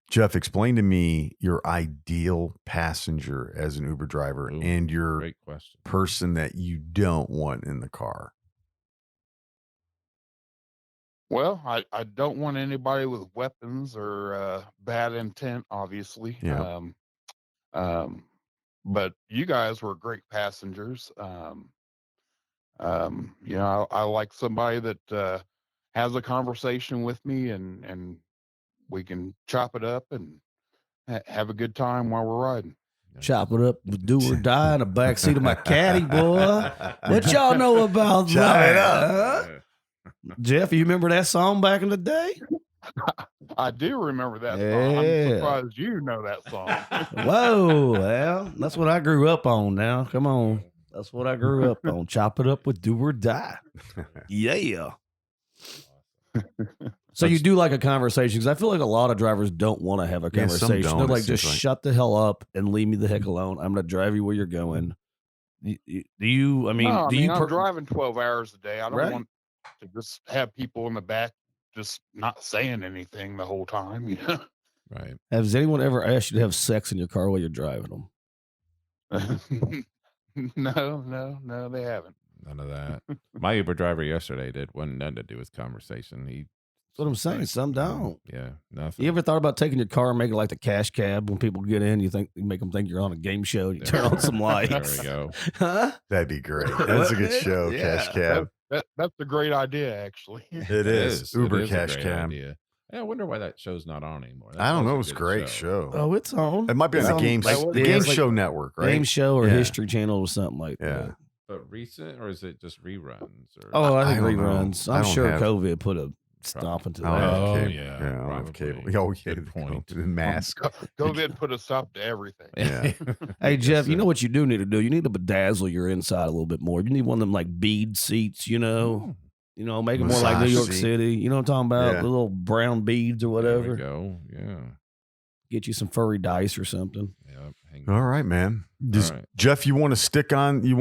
Speaker 3: Jeff, explain to me your ideal passenger as an Uber driver and your
Speaker 5: great question.
Speaker 3: Person that you don't want in the car.
Speaker 6: Well, I don't want anybody with weapons or bad intent, obviously.
Speaker 3: Yeah.
Speaker 6: But you guys were great passengers. I like somebody that has a conversation with me and we can chop it up and have a good time while we're riding.
Speaker 4: Chop it up with do or die in the backseat of my caddy, boy. What y'all know about that? Jeff, you remember that song back in the day?
Speaker 6: I do remember that song. I'm surprised you know that song.
Speaker 4: Whoa, well, that's what I grew up on now. Come on. That's what I grew up on. Chop it up with do or die. Yeah. So you do like a conversation, because I feel like a lot of drivers don't want to have a
Speaker 3: Yeah, some
Speaker 4: conversation.
Speaker 3: don't,
Speaker 4: They're
Speaker 3: it
Speaker 4: like,
Speaker 3: seems
Speaker 4: just
Speaker 3: like.
Speaker 4: shut the hell up and leave me the heck alone. I'm going to drive you where you're going. Do you, I mean,
Speaker 6: No,
Speaker 4: do you,
Speaker 6: I'm driving 12 hours a day. I don't
Speaker 4: Right.
Speaker 6: want to just have people in the back just not saying anything the whole time. You know?
Speaker 5: Right.
Speaker 4: has anyone ever asked you to have sex in your car while you're driving them?
Speaker 6: No, they haven't.
Speaker 5: None of that. My Uber driver yesterday did one nothing to do with conversation.
Speaker 4: That's what I'm saying. Some don't.
Speaker 5: Yeah, nothing.
Speaker 4: You ever thought about taking your car and making it like the cash cab when people get in? You make them think you're on a game show. And you turn on some lights.
Speaker 5: There we go.
Speaker 4: Huh?
Speaker 3: That'd be great. That's a good show,
Speaker 4: Yeah.
Speaker 3: Cash Cab.
Speaker 6: That's a great idea, actually.
Speaker 3: It is. Uber
Speaker 5: It is a
Speaker 3: Cash
Speaker 5: great
Speaker 3: Cab.
Speaker 5: idea. Yeah, I wonder why that show's not on anymore.
Speaker 3: I don't know. It
Speaker 5: was
Speaker 3: was
Speaker 5: a
Speaker 3: a
Speaker 5: good
Speaker 3: great show.
Speaker 4: Oh, it's on.
Speaker 3: It might be on the game,
Speaker 6: like-
Speaker 3: the
Speaker 6: yeah,
Speaker 3: game
Speaker 6: it's like-
Speaker 3: show network, right?
Speaker 4: Game show or
Speaker 3: Yeah.
Speaker 4: History Channel or something like
Speaker 3: Yeah.
Speaker 4: that.
Speaker 5: But recent, or is it just reruns? Or
Speaker 4: Oh, I think
Speaker 3: I don't know.
Speaker 4: reruns.
Speaker 3: I
Speaker 4: I'm
Speaker 3: don't
Speaker 4: sure
Speaker 3: have-
Speaker 4: COVID put a stop into
Speaker 3: I don't
Speaker 4: that.
Speaker 3: have
Speaker 5: Oh,
Speaker 3: cable.
Speaker 5: yeah,
Speaker 3: I don't have cable.
Speaker 5: probably.
Speaker 3: Oh, yeah.
Speaker 5: Good point.
Speaker 3: The mask.
Speaker 6: COVID put a stop to everything.
Speaker 3: Yeah.
Speaker 4: Hey, Jeff, you know what you do need to do? You need to bedazzle your inside a little bit more. You need one of them like bead seats, you know? You know, make it more like New
Speaker 3: Massage
Speaker 4: York
Speaker 3: seat.
Speaker 4: City. You know what I'm talking about?
Speaker 3: Yeah.
Speaker 4: The little brown beads or
Speaker 5: There
Speaker 4: whatever.
Speaker 5: we go. Yeah.
Speaker 4: Get you some furry dice or something.
Speaker 5: Yep. Hang
Speaker 3: All right, man.
Speaker 5: All right.
Speaker 3: Jeff, you want to stick on? You're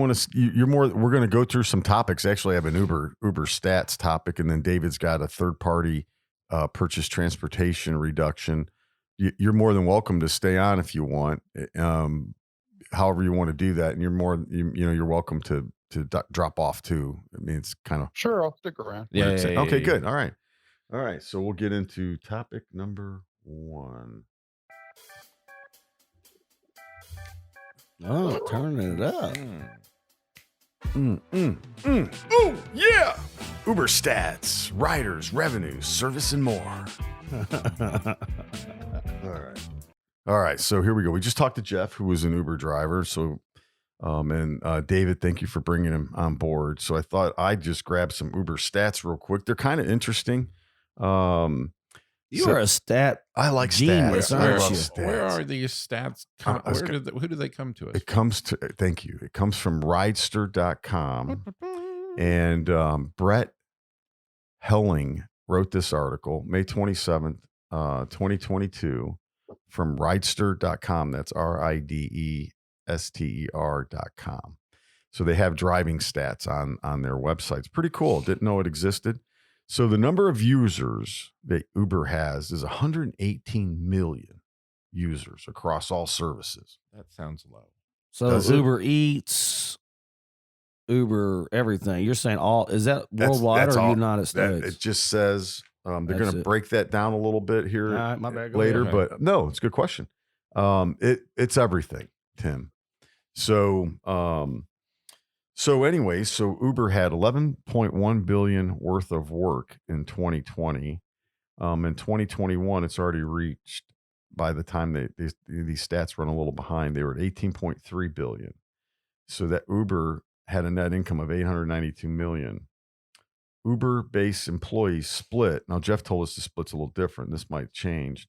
Speaker 3: more. We're going to go through some topics. Actually, I have an Uber stats topic, and then David's got a third party purchase transportation reduction. You're more than welcome to stay on if you want. However you want to do that, and you're welcome to drop off too. I mean, it's kind of
Speaker 6: Sure, I'll stick around.
Speaker 5: Yeah.
Speaker 3: okay. Good. All right. So we'll get into topic number 1.
Speaker 4: Oh, turning it up.
Speaker 3: Ooh, yeah. Uber stats, riders, revenues, service, and more. All right. So here we go. We just talked to Jeff, who was an Uber driver. So, and David, thank you for bringing him on board. So I thought I'd just grab some Uber stats real quick. They're kind of interesting.
Speaker 4: You are a stat.
Speaker 3: I like
Speaker 4: genius,
Speaker 3: stats.
Speaker 4: aren't
Speaker 3: I love
Speaker 4: you?
Speaker 3: stats.
Speaker 5: Where are these stats? Who do they come to us?
Speaker 3: It comes to, thank you. It comes from ridester.com. And Brett Helling wrote this article, May 27th, 2022, from ridester.com. That's ridester.com. So they have driving stats on their website. It's pretty cool. Didn't know it existed. So the number of users that Uber has is 118 million users across all services.
Speaker 5: That sounds low.
Speaker 4: So
Speaker 3: Does it?
Speaker 4: Uber Eats, Uber everything. You're saying all, is that worldwide
Speaker 3: That's
Speaker 4: or
Speaker 3: all-
Speaker 4: United
Speaker 3: That,
Speaker 4: States?
Speaker 3: it just says they're
Speaker 4: That's
Speaker 3: going to
Speaker 4: it.
Speaker 3: break that down a little bit here
Speaker 4: All right, my bad. Go
Speaker 3: later,
Speaker 4: ahead.
Speaker 3: but no, it's a good question. It's everything, Tim. So anyway, so Uber had 11.1 billion worth of work in 2020. In 2021, it's already reached, by the time these stats run a little behind, they were at 18.3 billion. So that Uber had a net income of 892 million. Uber-based employees split. Now, Jeff told us the split's a little different. This might change.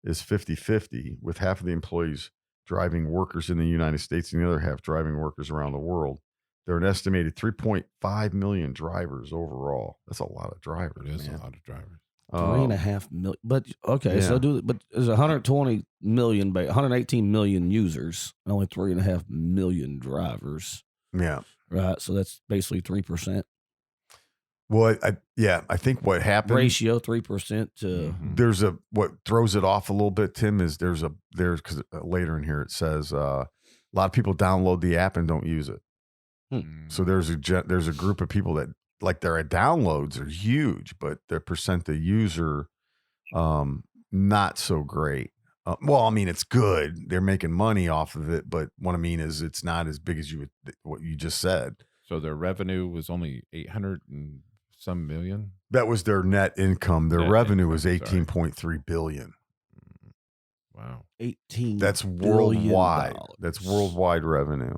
Speaker 3: Is 50-50, with half of the employees driving workers in the United States and the other half driving workers around the world. There are an estimated 3.5 million drivers overall. That's a lot of drivers.
Speaker 5: It is
Speaker 3: man.
Speaker 5: a lot of drivers.
Speaker 4: 3.5 million. But okay, so there's 120 million, 118 million users, and only 3.5 million drivers.
Speaker 3: Yeah.
Speaker 4: Right. So that's basically 3%.
Speaker 3: Well, I think what happened
Speaker 4: Ratio 3% to.
Speaker 3: there's what throws it off a little bit, Tim, is there's because later in here it says a lot of people download the app and don't use it. So there's a group of people that, like, their downloads are huge, but their percent of user not so great. Well, I mean, it's good. They're making money off of it, but what I mean is it's not as big as what you just said.
Speaker 5: So their revenue was only 800 and some million.
Speaker 3: That was their net income. Their
Speaker 5: Net
Speaker 3: revenue
Speaker 5: income,
Speaker 3: was
Speaker 5: sorry.
Speaker 3: 18.3 billion.
Speaker 5: Wow.
Speaker 4: 18.
Speaker 3: That's
Speaker 4: billion
Speaker 3: worldwide.
Speaker 4: dollars.
Speaker 3: That's worldwide revenue.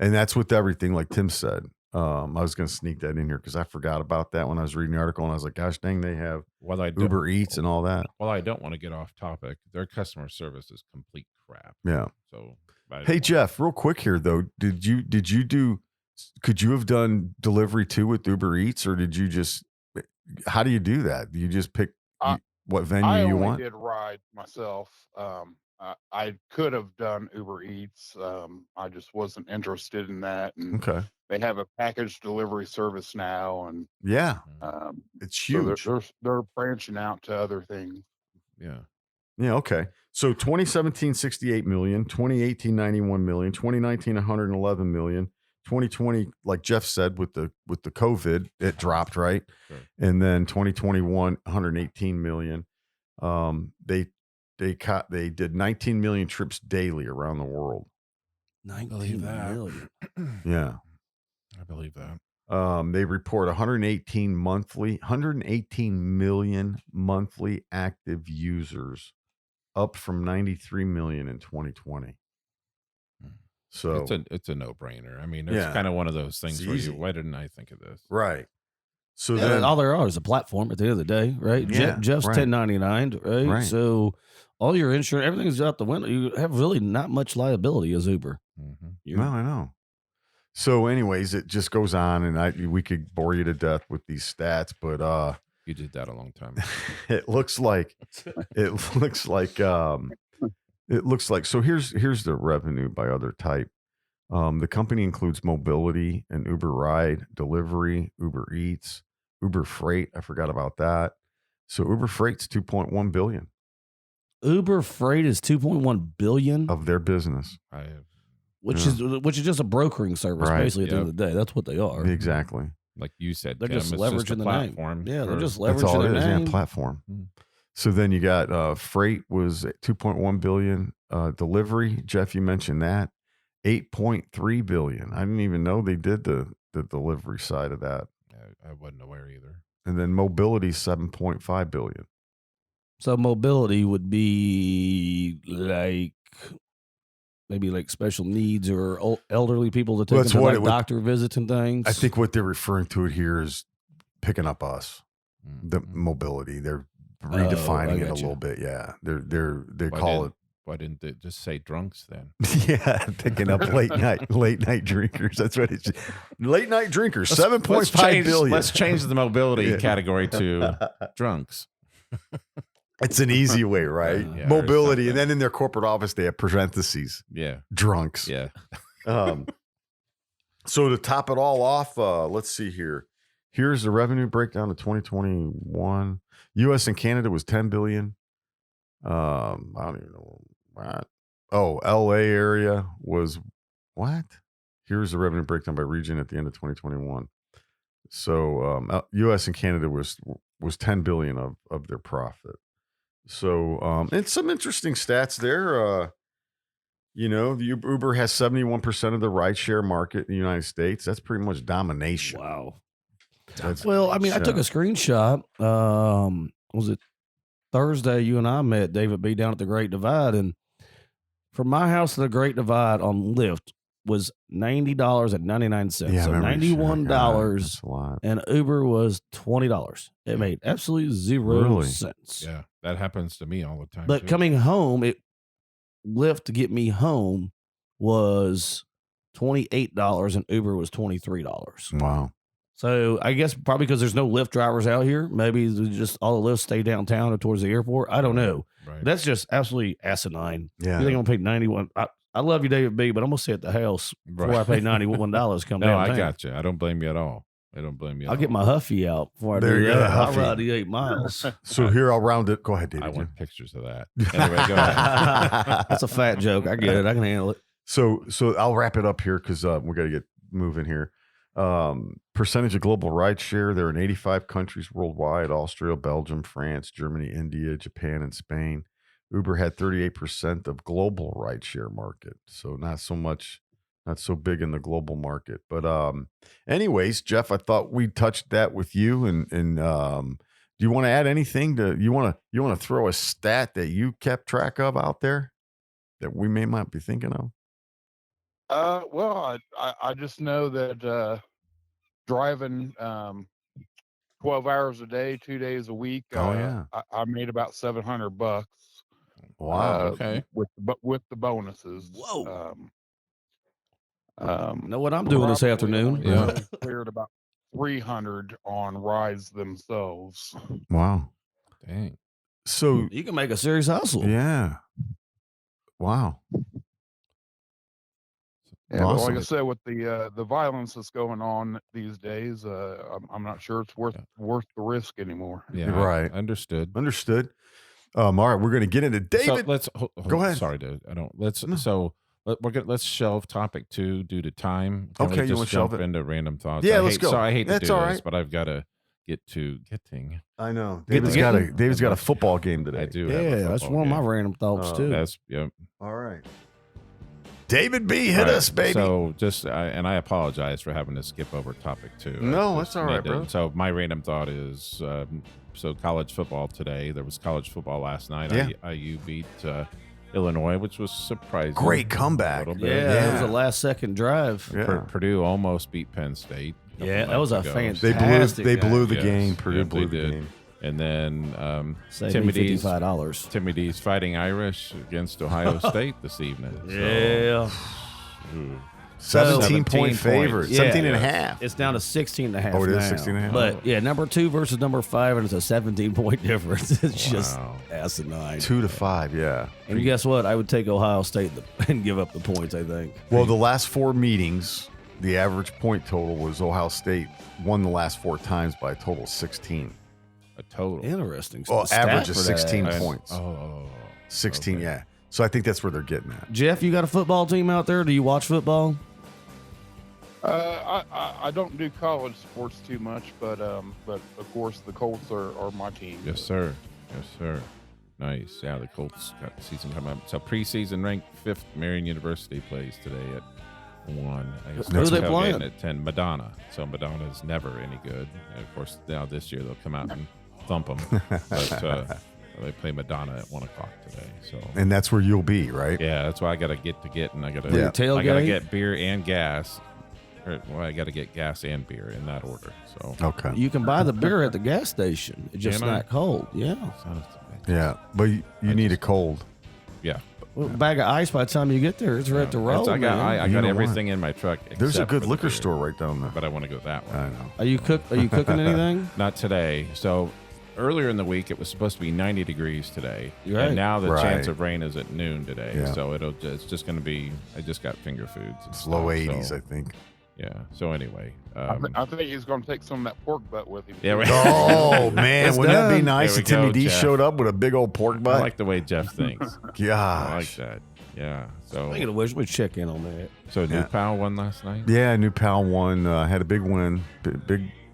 Speaker 3: And that's with everything, like Tim said. I was going to sneak that in here because I forgot about that when I was reading the article, and I was like, gosh dang, they have
Speaker 5: Well,
Speaker 3: Uber Eats and all that.
Speaker 5: Well, I don't want to get off topic. Their customer service is complete crap.
Speaker 3: Yeah.
Speaker 5: So, I don't
Speaker 3: Hey,
Speaker 5: want-
Speaker 3: Jeff, real quick here, though. Could you have done delivery too with Uber Eats, or did you just how do you do that? Do you just pick
Speaker 6: I,
Speaker 3: what venue
Speaker 6: I
Speaker 3: you
Speaker 6: only
Speaker 3: want?
Speaker 6: did ride myself. I could have done Uber Eats. I just wasn't interested in that. And
Speaker 3: Okay.
Speaker 6: they have a package delivery service now, and
Speaker 3: Yeah, it's huge.
Speaker 6: So they're branching out to other things.
Speaker 5: Yeah.
Speaker 3: Yeah. Okay. So 2017, 68 million, 2018, 91 million, 2019, 111 million, 2020, like Jeff said, with the COVID, it dropped, right?
Speaker 5: Sure.
Speaker 3: And then 2021, 118 million. They did 19 million trips daily around the world.
Speaker 4: 19 million.
Speaker 3: Yeah.
Speaker 5: I believe that.
Speaker 3: They report 118 million monthly active users, up from 93 million in 2020. So
Speaker 5: it's a no-brainer. I mean, it's kind of one of those things where why didn't I think of this?
Speaker 3: Right. So
Speaker 4: then all there are is a platform at the end of the day, right?
Speaker 3: Yeah,
Speaker 4: Jeff's 1099, right? So all your insurance, everything's out the window. You have really not much liability as Uber.
Speaker 3: No, I know. So, anyways, it just goes on, and we could bore you to death with these stats, but
Speaker 5: you did that a long time ago.
Speaker 3: it looks like so here's the revenue by other type. The company includes mobility and Uber Ride, delivery, Uber Eats, Uber Freight. I forgot about that. So Uber Freight's 2.1 billion.
Speaker 4: Uber Freight is 2.1 billion
Speaker 3: of their business.
Speaker 4: Which is just a brokering service, basically. At the end of the day, that's what they are.
Speaker 3: Exactly.
Speaker 5: Like you said,
Speaker 4: they're just leveraging the platform. Yeah, they're just leveraging
Speaker 3: that's all
Speaker 4: the
Speaker 3: it is,
Speaker 4: name.
Speaker 3: Yeah, platform. So then you got freight was 2.1 billion. Delivery, Jeff, you mentioned that, 8.3 billion. I didn't even know they did the delivery side of that.
Speaker 5: I wasn't aware either.
Speaker 3: And then mobility, 7.5 billion.
Speaker 4: So mobility would be like maybe like special needs or elderly people to take them to doctor visits and things.
Speaker 3: I think what they're referring to it here is picking up us, the mobility. They're redefining it a little bit. Yeah, they call it.
Speaker 5: Why didn't they just say drunks then?
Speaker 3: Yeah, picking up late night drinkers. That's what it's. Late night drinkers, 7.5 billion.
Speaker 5: Let's change the mobility category to drunks.
Speaker 3: It's an easy way, right?
Speaker 5: Yeah,
Speaker 3: mobility, and then in their corporate office they have parentheses.
Speaker 5: Yeah,
Speaker 3: drunks.
Speaker 5: Yeah.
Speaker 3: So to top it all off, let's see here. Here's the revenue breakdown of 2021. U.S. and Canada was 10 billion. I don't even know what. Oh, L.A. area was what? Here's the revenue breakdown by region at the end of 2021. So U.S. and Canada was 10 billion of their profit. So it's some interesting stats there. The Uber has 71% of the rideshare market in the United States. That's pretty much domination.
Speaker 4: Wow. I took a screenshot. Was it Thursday? You and I met David B down at the Great Divide, and from my house to the Great Divide on Lyft was $90.99.
Speaker 3: Yeah,
Speaker 4: so $91, and Uber was $20. It made absolutely zero sense.
Speaker 5: Yeah, that happens to me all the time.
Speaker 4: But coming home, Lyft to get me home was $28, and Uber was $23.
Speaker 3: Wow.
Speaker 4: So I guess probably because there's no Lyft drivers out here, maybe just all the Lyfts stay downtown or towards the airport. I don't know.
Speaker 5: Right.
Speaker 4: That's just absolutely asinine.
Speaker 3: Yeah.
Speaker 4: You think I'm gonna pay $91? I love you, David B, but I'm gonna stay at the house before I pay $91 come downtown.
Speaker 5: I got you. I don't blame you at all.
Speaker 4: I'll get my Huffy out before I do that. I'll ride the 8 miles.
Speaker 3: So here I'll round it. Go ahead, David.
Speaker 5: I want pictures of that. Anyway, go ahead.
Speaker 4: That's a fat joke. I get it. I can handle it.
Speaker 3: So I'll wrap it up here because we got to get moving here. Percentage of global ride share. They're in 85 countries worldwide: Austria, Belgium, France, Germany, India, Japan, and Spain. Uber had 38% of global ride share market. So not so big in the global market. But anyways, Jeff, I thought we touched that with you. And do you want to add anything you want to throw a stat that you kept track of out there that we may not be thinking of?
Speaker 6: Well, I just know that driving 12 hours a day, 2 days a week. I made about $700.
Speaker 3: Wow.
Speaker 5: Okay.
Speaker 6: With the bonuses.
Speaker 4: Whoa. Know what I'm doing this afternoon?
Speaker 6: Yeah. Cleared about 300 on rides themselves.
Speaker 3: Wow.
Speaker 5: Dang.
Speaker 3: So
Speaker 4: You can make a serious hustle.
Speaker 3: yeah. Wow.
Speaker 6: Yeah, but
Speaker 3: Awesome.
Speaker 6: like I said, with the violence that's going on these days, I'm not sure it's worth the risk anymore.
Speaker 5: Yeah,
Speaker 3: Right.
Speaker 5: Understood.
Speaker 3: All right, we're going to get into David.
Speaker 5: So let's
Speaker 3: go ahead.
Speaker 5: Sorry, dude. I don't. Let's
Speaker 3: No.
Speaker 5: so let's shelve topic 2 due to time. Can
Speaker 3: Okay,
Speaker 5: we
Speaker 3: you
Speaker 5: just
Speaker 3: want to shelve
Speaker 5: jump
Speaker 3: it?
Speaker 5: into random thoughts?
Speaker 3: Yeah, let's go.
Speaker 5: So I hate to
Speaker 3: That's
Speaker 5: do
Speaker 3: all
Speaker 5: this,
Speaker 3: right.
Speaker 5: but I've got to get to getting.
Speaker 3: I know.
Speaker 4: David's
Speaker 3: David's got a football game today.
Speaker 5: I do. have a
Speaker 4: Yeah, that's
Speaker 5: football
Speaker 4: one of my
Speaker 5: game.
Speaker 4: random thoughts too.
Speaker 5: That's yep.
Speaker 3: All right. David B, hit
Speaker 5: All right,
Speaker 3: us, baby.
Speaker 5: So just and I apologize for having to skip over topic 2.
Speaker 3: No,
Speaker 5: I
Speaker 3: that's
Speaker 5: just
Speaker 3: all right,
Speaker 5: need to-
Speaker 3: bro.
Speaker 5: So my random thought is so college football today. There was college football last night.
Speaker 3: Yeah.
Speaker 5: IU beat Illinois, which was surprising.
Speaker 3: Great comeback.
Speaker 5: A little bit.
Speaker 4: Yeah, it was a last second drive.
Speaker 3: Yeah.
Speaker 5: Purdue almost beat Penn State. a couple
Speaker 4: Yeah, that was a
Speaker 5: nights ago.
Speaker 4: fantastic.
Speaker 3: They blew the
Speaker 5: Yes.
Speaker 3: game. Purdue
Speaker 5: Yep,
Speaker 3: blew
Speaker 5: they
Speaker 3: the
Speaker 5: did.
Speaker 3: game.
Speaker 5: And then
Speaker 4: Saved me $55.
Speaker 5: Timmy D's Fighting Irish against Ohio State this evening. So,
Speaker 4: Yeah.
Speaker 5: ooh.
Speaker 3: 17-point
Speaker 5: 17
Speaker 3: favorite.
Speaker 5: points.
Speaker 3: 17 and a
Speaker 5: Yeah.
Speaker 3: half.
Speaker 4: It's down to 16 and a half.
Speaker 3: Oh, it is
Speaker 4: now.
Speaker 3: 16 and a half?
Speaker 4: But yeah, number 2 versus number 5, and it's a 17-point difference. It's just
Speaker 5: Wow.
Speaker 4: asinine.
Speaker 3: 2-5, yeah.
Speaker 4: And guess what? I would take Ohio State and give up the points, I think.
Speaker 3: Well, the last 4 meetings, the average point total was Ohio State won the last 4 times by a total of 16.
Speaker 5: A total.
Speaker 4: Interesting.
Speaker 3: Well,
Speaker 4: stat
Speaker 3: average
Speaker 4: for
Speaker 3: is
Speaker 4: that.
Speaker 3: 16
Speaker 5: I-
Speaker 3: points.
Speaker 5: Oh.
Speaker 3: 16,
Speaker 5: okay.
Speaker 3: yeah. So I think that's where they're getting at.
Speaker 4: Jeff, you got a football team out there? Do you watch football?
Speaker 6: I don't do college sports too much, but of course the Colts are my team.
Speaker 5: Yes, sir. Yes, sir. Nice. Yeah, the Colts got the season coming up. So preseason ranked 5th, Marion University plays today at 1. I guess
Speaker 4: Who are they
Speaker 5: tailgating
Speaker 4: playing?
Speaker 5: At 10. Madonna. So Madonna's never any good. And of course, now this year they'll come out and thump them. But they play Madonna at 1 o'clock today. So
Speaker 3: And that's where you'll be, right?
Speaker 5: yeah, that's why I got to get, and I got to
Speaker 3: Yeah.
Speaker 4: Tailgate?
Speaker 5: I got to get beer and gas. Well, I got to get gas and beer in that order. So
Speaker 3: Okay.
Speaker 4: You can buy the beer at the gas station. It's just
Speaker 5: Can I?
Speaker 4: not cold. Yeah.
Speaker 3: Yeah, but you need a cold.
Speaker 5: Yeah.
Speaker 4: Well, a bag of ice by the time you get there, it's ready to roll.
Speaker 5: I got,
Speaker 4: man.
Speaker 5: I
Speaker 3: You
Speaker 5: got
Speaker 3: know
Speaker 5: everything in my truck.
Speaker 3: There's a
Speaker 5: except
Speaker 3: good
Speaker 5: for the
Speaker 3: liquor
Speaker 5: beer.
Speaker 3: store right down there.
Speaker 5: But I want to go that way.
Speaker 3: I know.
Speaker 4: Are you cooking anything?
Speaker 5: Not today. So earlier in the week, it was supposed to be 90 degrees today.
Speaker 4: You're right.
Speaker 5: And now the
Speaker 3: Right.
Speaker 5: chance of rain is at noon today.
Speaker 3: Yeah.
Speaker 5: So it's just going to be, I just got finger foods. and
Speaker 3: It's low
Speaker 5: stuff,
Speaker 3: 80s,
Speaker 5: so,
Speaker 3: I think.
Speaker 5: yeah. So anyway.
Speaker 6: I think he's going to take some of that pork butt with him.
Speaker 5: Yeah,
Speaker 3: Oh, man.
Speaker 4: It's
Speaker 3: Wouldn't that be
Speaker 4: done.
Speaker 3: nice
Speaker 5: There
Speaker 3: if
Speaker 5: we
Speaker 3: Timmy
Speaker 5: go,
Speaker 3: D
Speaker 5: Jeff.
Speaker 3: showed up with a big old pork
Speaker 5: I
Speaker 3: butt?
Speaker 5: like the way Jeff thinks. I like
Speaker 3: Gosh.
Speaker 5: that. Yeah. So
Speaker 4: Speaking of which, we check in on that.
Speaker 5: New
Speaker 3: Yeah.
Speaker 5: Pal won last night.
Speaker 3: Yeah, New Pal won. Had a big win.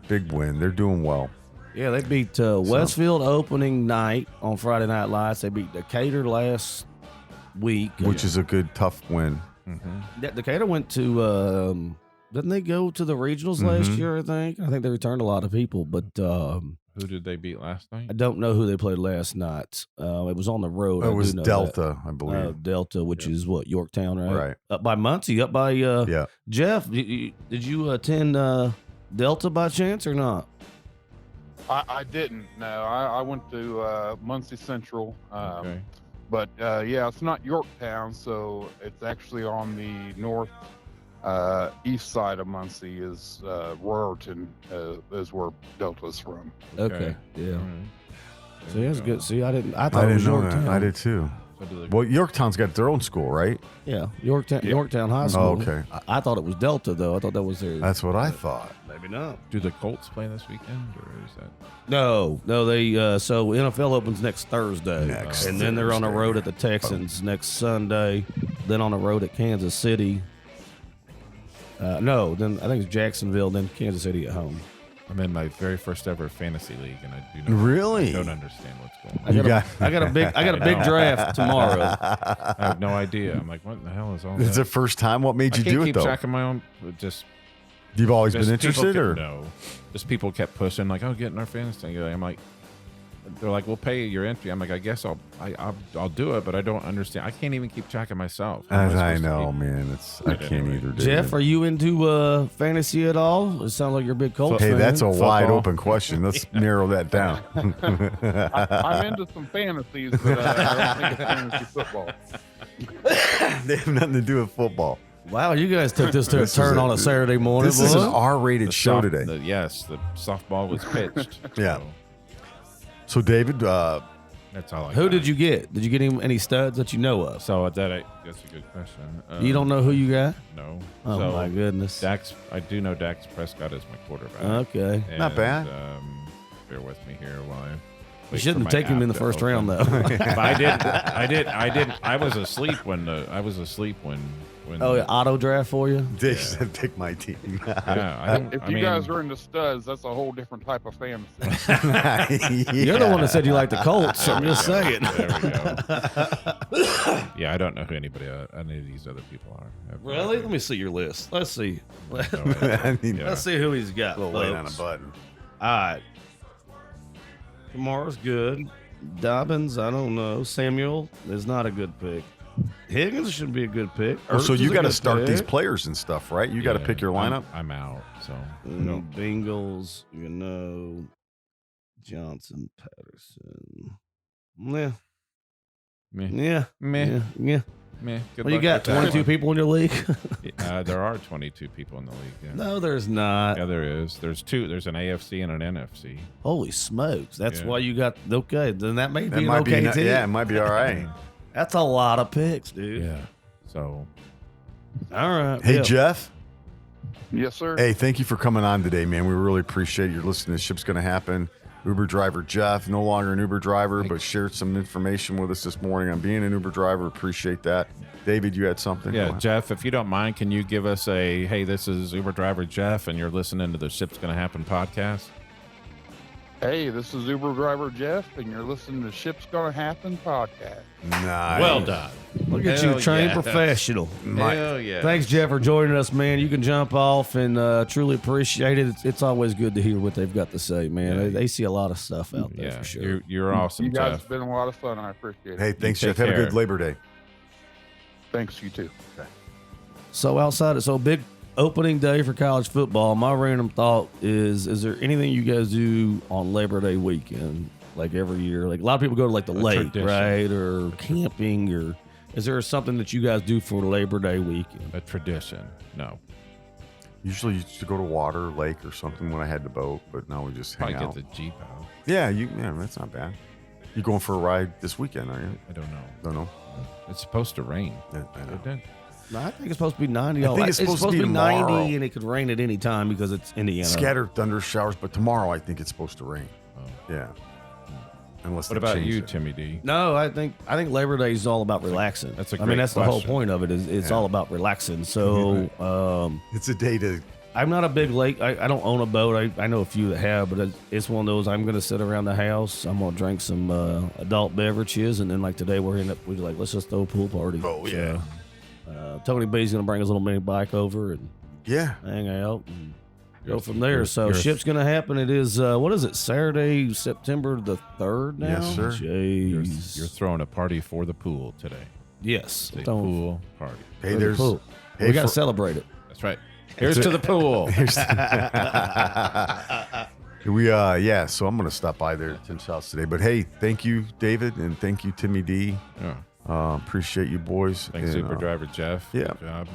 Speaker 3: Big win. They're doing well.
Speaker 4: Yeah, they beat Westfield opening night on Friday Night Lights. They beat Decatur last week,
Speaker 3: Which is a good, tough win.
Speaker 4: Decatur went to. Didn't they go to the regionals last year? I think they returned a lot of people, but
Speaker 5: Who did they beat last night?
Speaker 4: I don't know who they played last night. It was on the road.
Speaker 3: It
Speaker 4: I
Speaker 3: was
Speaker 4: do know
Speaker 3: Delta, I
Speaker 4: that.
Speaker 3: believe.
Speaker 4: Delta, which is what, Yorktown, right?
Speaker 3: Right.
Speaker 4: Up by Muncie, up by
Speaker 3: Yeah.
Speaker 4: Jeff. Did you attend Delta by chance or not?
Speaker 6: I didn't. No, I went to Muncie Central.
Speaker 5: Okay.
Speaker 6: But yeah, it's not Yorktown, so it's actually on the north east side of Muncie. Is Roriton is where Delta's from.
Speaker 4: Okay. Yeah.
Speaker 5: All right.
Speaker 4: See, that's good. See, I thought
Speaker 3: I
Speaker 4: it
Speaker 3: didn't
Speaker 4: was
Speaker 3: know
Speaker 4: Yorktown.
Speaker 3: that. I did too.
Speaker 5: So do they-
Speaker 3: Well, Yorktown's got their own school, right?
Speaker 4: Yeah, Yorktown High School.
Speaker 3: Oh, okay.
Speaker 4: I thought it was Delta though. I thought that was their.
Speaker 3: That's what I thought.
Speaker 4: Maybe not.
Speaker 5: Do the Colts play this weekend, or is that?
Speaker 4: No. They so NFL opens next Thursday,
Speaker 3: Next
Speaker 4: and then they're on the
Speaker 3: Thursday.
Speaker 4: road at the Texans next Sunday, then on the road at Kansas City. No, then I think it's Jacksonville, then Kansas City at home.
Speaker 5: I'm in my very first ever fantasy league, and I do not
Speaker 3: Really?
Speaker 5: I don't understand what's going on.
Speaker 4: I got a big draft tomorrow.
Speaker 5: I have no idea. I'm like, what in the hell is all
Speaker 3: It's
Speaker 5: that?
Speaker 3: the first time. What made
Speaker 5: I
Speaker 3: you
Speaker 5: can't
Speaker 3: do it
Speaker 5: keep
Speaker 3: though?
Speaker 5: track of my own. Just
Speaker 3: You've always
Speaker 5: just
Speaker 3: been
Speaker 5: people
Speaker 3: interested,
Speaker 5: kept-
Speaker 3: or
Speaker 5: no? Just people kept pushing, like, oh, get in our fantasy. I'm like, they're like, we'll pay your entry. I'm like, I guess I'll do it, but I don't understand. I can't even keep track of myself. How am
Speaker 3: As I
Speaker 5: supposed to
Speaker 3: know,
Speaker 5: keep-
Speaker 3: man, I can't
Speaker 5: anyway.
Speaker 3: either. David.
Speaker 4: Jeff, are you into fantasy at all? It sounds like you're a big Colts
Speaker 3: Hey,
Speaker 4: fan.
Speaker 3: that's a wide
Speaker 5: Football.
Speaker 3: open question. Let's narrow that down.
Speaker 6: I'm into some fantasies, but I don't think it's fantasy football.
Speaker 3: They have nothing to do with football.
Speaker 4: Wow, you guys took this to a turn on a Saturday morning.
Speaker 3: This is an
Speaker 4: boy.
Speaker 3: R-rated show today.
Speaker 5: The softball was pitched.
Speaker 3: Yeah.
Speaker 5: So
Speaker 3: So David,
Speaker 5: that's all I
Speaker 4: Who
Speaker 5: got.
Speaker 4: did you get? Did you get any studs that you know of?
Speaker 5: So that's a good question.
Speaker 4: You don't know who you got?
Speaker 5: No.
Speaker 4: Oh,
Speaker 5: So
Speaker 4: my goodness.
Speaker 5: I do know Dax Prescott is my quarterback.
Speaker 4: Okay.
Speaker 3: Not bad.
Speaker 5: Bear with me here while I.
Speaker 4: You shouldn't have taken him in the first round, though.
Speaker 5: But I didn't. I was asleep when.
Speaker 4: Oh, yeah, auto draft for you?
Speaker 3: Dave said pick my team.
Speaker 6: If you guys are into studs, that's a whole different type of fantasy.
Speaker 4: You're the one that said you like the Colts. So I'm just saying.
Speaker 5: There we go. Yeah, I don't know who any of these other people are. I have no
Speaker 4: Really?
Speaker 5: idea.
Speaker 4: Let me see your list. Let's see.
Speaker 5: No idea.
Speaker 3: I mean,
Speaker 4: Let's see who he's got.
Speaker 3: a little late on a
Speaker 4: folks.
Speaker 3: button.
Speaker 4: All right. Kamara's good. Dobbins, I don't know. Samuel is not a good pick. Higgins should be a good pick.
Speaker 3: So
Speaker 4: Ertz
Speaker 3: you
Speaker 4: is a
Speaker 3: got to
Speaker 4: good
Speaker 3: start these
Speaker 4: pick.
Speaker 3: players and stuff, right? You got to
Speaker 5: Yeah,
Speaker 3: pick your lineup.
Speaker 5: I'm out. So
Speaker 4: Bengals, Johnson, Patterson. Yeah.
Speaker 5: meh.
Speaker 4: Yeah.
Speaker 5: Good
Speaker 4: Well, you
Speaker 5: luck
Speaker 4: got
Speaker 5: with that
Speaker 4: 22
Speaker 5: one.
Speaker 4: people in your league?
Speaker 5: There are 22 people in the league. Yeah.
Speaker 4: No, there's not.
Speaker 5: Yeah, there is. There's two. There's an AFC and an NFC.
Speaker 4: Holy smokes. That's
Speaker 5: Yeah.
Speaker 4: why you got, okay, then that may
Speaker 3: That
Speaker 4: be an
Speaker 3: might
Speaker 4: okay
Speaker 3: be,
Speaker 4: team.
Speaker 3: yeah, it might be all right.
Speaker 4: That's a lot of picks, dude.
Speaker 5: Yeah. So
Speaker 4: All right.
Speaker 3: Hey,
Speaker 4: Bill.
Speaker 3: Jeff.
Speaker 6: Yes, sir.
Speaker 3: Hey, thank you for coming on today, man. We really appreciate you listening to Ship's Gonna Happen. Uber driver Jeff, no longer an Uber driver, but shared some information with us this morning on being an Uber driver. Appreciate that. David, you had something? Go
Speaker 5: yeah,
Speaker 3: ahead.
Speaker 5: Jeff, if you don't mind, can you give us a hey? This is Uber driver Jeff, and you're listening to the Ship's Gonna Happen podcast.
Speaker 6: Hey, this is Uber driver Jeff, and you're listening to Ship's Gonna Happen podcast.
Speaker 3: Nice.
Speaker 5: Well done.
Speaker 4: Look at
Speaker 5: Hell
Speaker 4: you, trained
Speaker 5: yeah.
Speaker 4: professional.
Speaker 5: Hell yeah.
Speaker 4: Thanks, Jeff, for joining us, man. You can jump off and truly appreciate it. It's always good to hear what they've got to say, man.
Speaker 5: Yeah.
Speaker 4: They see a lot of stuff out there
Speaker 5: Yeah,
Speaker 4: for sure.
Speaker 5: you're awesome,
Speaker 6: You guys
Speaker 5: Jeff.
Speaker 6: have been a lot of fun. I appreciate it.
Speaker 3: Hey, thanks,
Speaker 5: You
Speaker 3: Jeff.
Speaker 5: take
Speaker 3: Have a good
Speaker 5: care.
Speaker 3: Labor Day.
Speaker 6: Thanks, you too.
Speaker 4: So big opening day for college football. My random thought is there anything you guys do on Labor Day weekend, like every year? Like a lot of people go to like the lake,
Speaker 5: tradition.
Speaker 4: right, or camping, or is there something that you guys do for Labor Day weekend?
Speaker 5: A tradition. No.
Speaker 3: Usually used to go to water, lake, or something when I had the boat, but now we just hang
Speaker 5: Probably
Speaker 3: out.
Speaker 5: get the Jeep out.
Speaker 3: Yeah, that's not bad. You going for a ride this weekend, are you?
Speaker 5: I don't know.
Speaker 3: Don't know.
Speaker 5: It's supposed to rain.
Speaker 3: I know.
Speaker 5: It did.
Speaker 4: No, I think it's supposed to be 90.
Speaker 3: I think it's supposed to be
Speaker 4: 90,
Speaker 3: tomorrow.
Speaker 4: and it could rain at any time because it's Indiana.
Speaker 3: Scattered thunder showers, but tomorrow I think it's supposed to rain.
Speaker 5: Oh.
Speaker 3: Yeah. Unless
Speaker 5: What
Speaker 3: they
Speaker 5: about
Speaker 3: change
Speaker 5: you,
Speaker 3: it.
Speaker 5: Timmy D?
Speaker 4: No, I think Labor Day is all about relaxing.
Speaker 5: that's a
Speaker 4: I mean,
Speaker 5: great
Speaker 4: that's the whole
Speaker 5: question.
Speaker 4: point of it. Is it's
Speaker 3: Yeah.
Speaker 4: all about relaxing. So,
Speaker 3: It's a day to.
Speaker 4: I'm not a big lake. I don't own a boat. I know a few that have, but it's one of those. I'm going to sit around the house. I'm going to drink some adult beverages, and then like today we're like let's just throw a pool party.
Speaker 3: Oh, yeah.
Speaker 4: Tony B's going to bring his little mini bike over and
Speaker 3: Yeah.
Speaker 4: hang out and go
Speaker 5: You're-
Speaker 4: from there.
Speaker 5: you're-
Speaker 4: So
Speaker 5: you're-
Speaker 4: ship's going to happen. It is what is it? Saturday, September the 3rd now.
Speaker 3: Yes, sir.
Speaker 4: Jeez.
Speaker 5: You're throwing a party for the pool today.
Speaker 4: yes.
Speaker 5: It's a
Speaker 4: Throwing
Speaker 5: pool party.
Speaker 3: Hey,
Speaker 4: for the
Speaker 3: there's.
Speaker 4: pool.
Speaker 3: Hey,
Speaker 4: we got to
Speaker 3: for-
Speaker 4: celebrate it.
Speaker 5: That's right. Here's to the pool.
Speaker 3: Yeah. So I'm gonna stop by there at Tim's house today. But hey, thank you, David, and thank you, Timmy D.
Speaker 5: Yeah.
Speaker 3: Appreciate you boys.
Speaker 5: Thanks,
Speaker 3: And,
Speaker 5: Super Driver Jeff.
Speaker 3: yeah.
Speaker 5: Good job.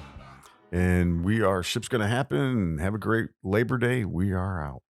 Speaker 3: And we are Ship's Gonna Happen. Have a great Labor Day. We are out.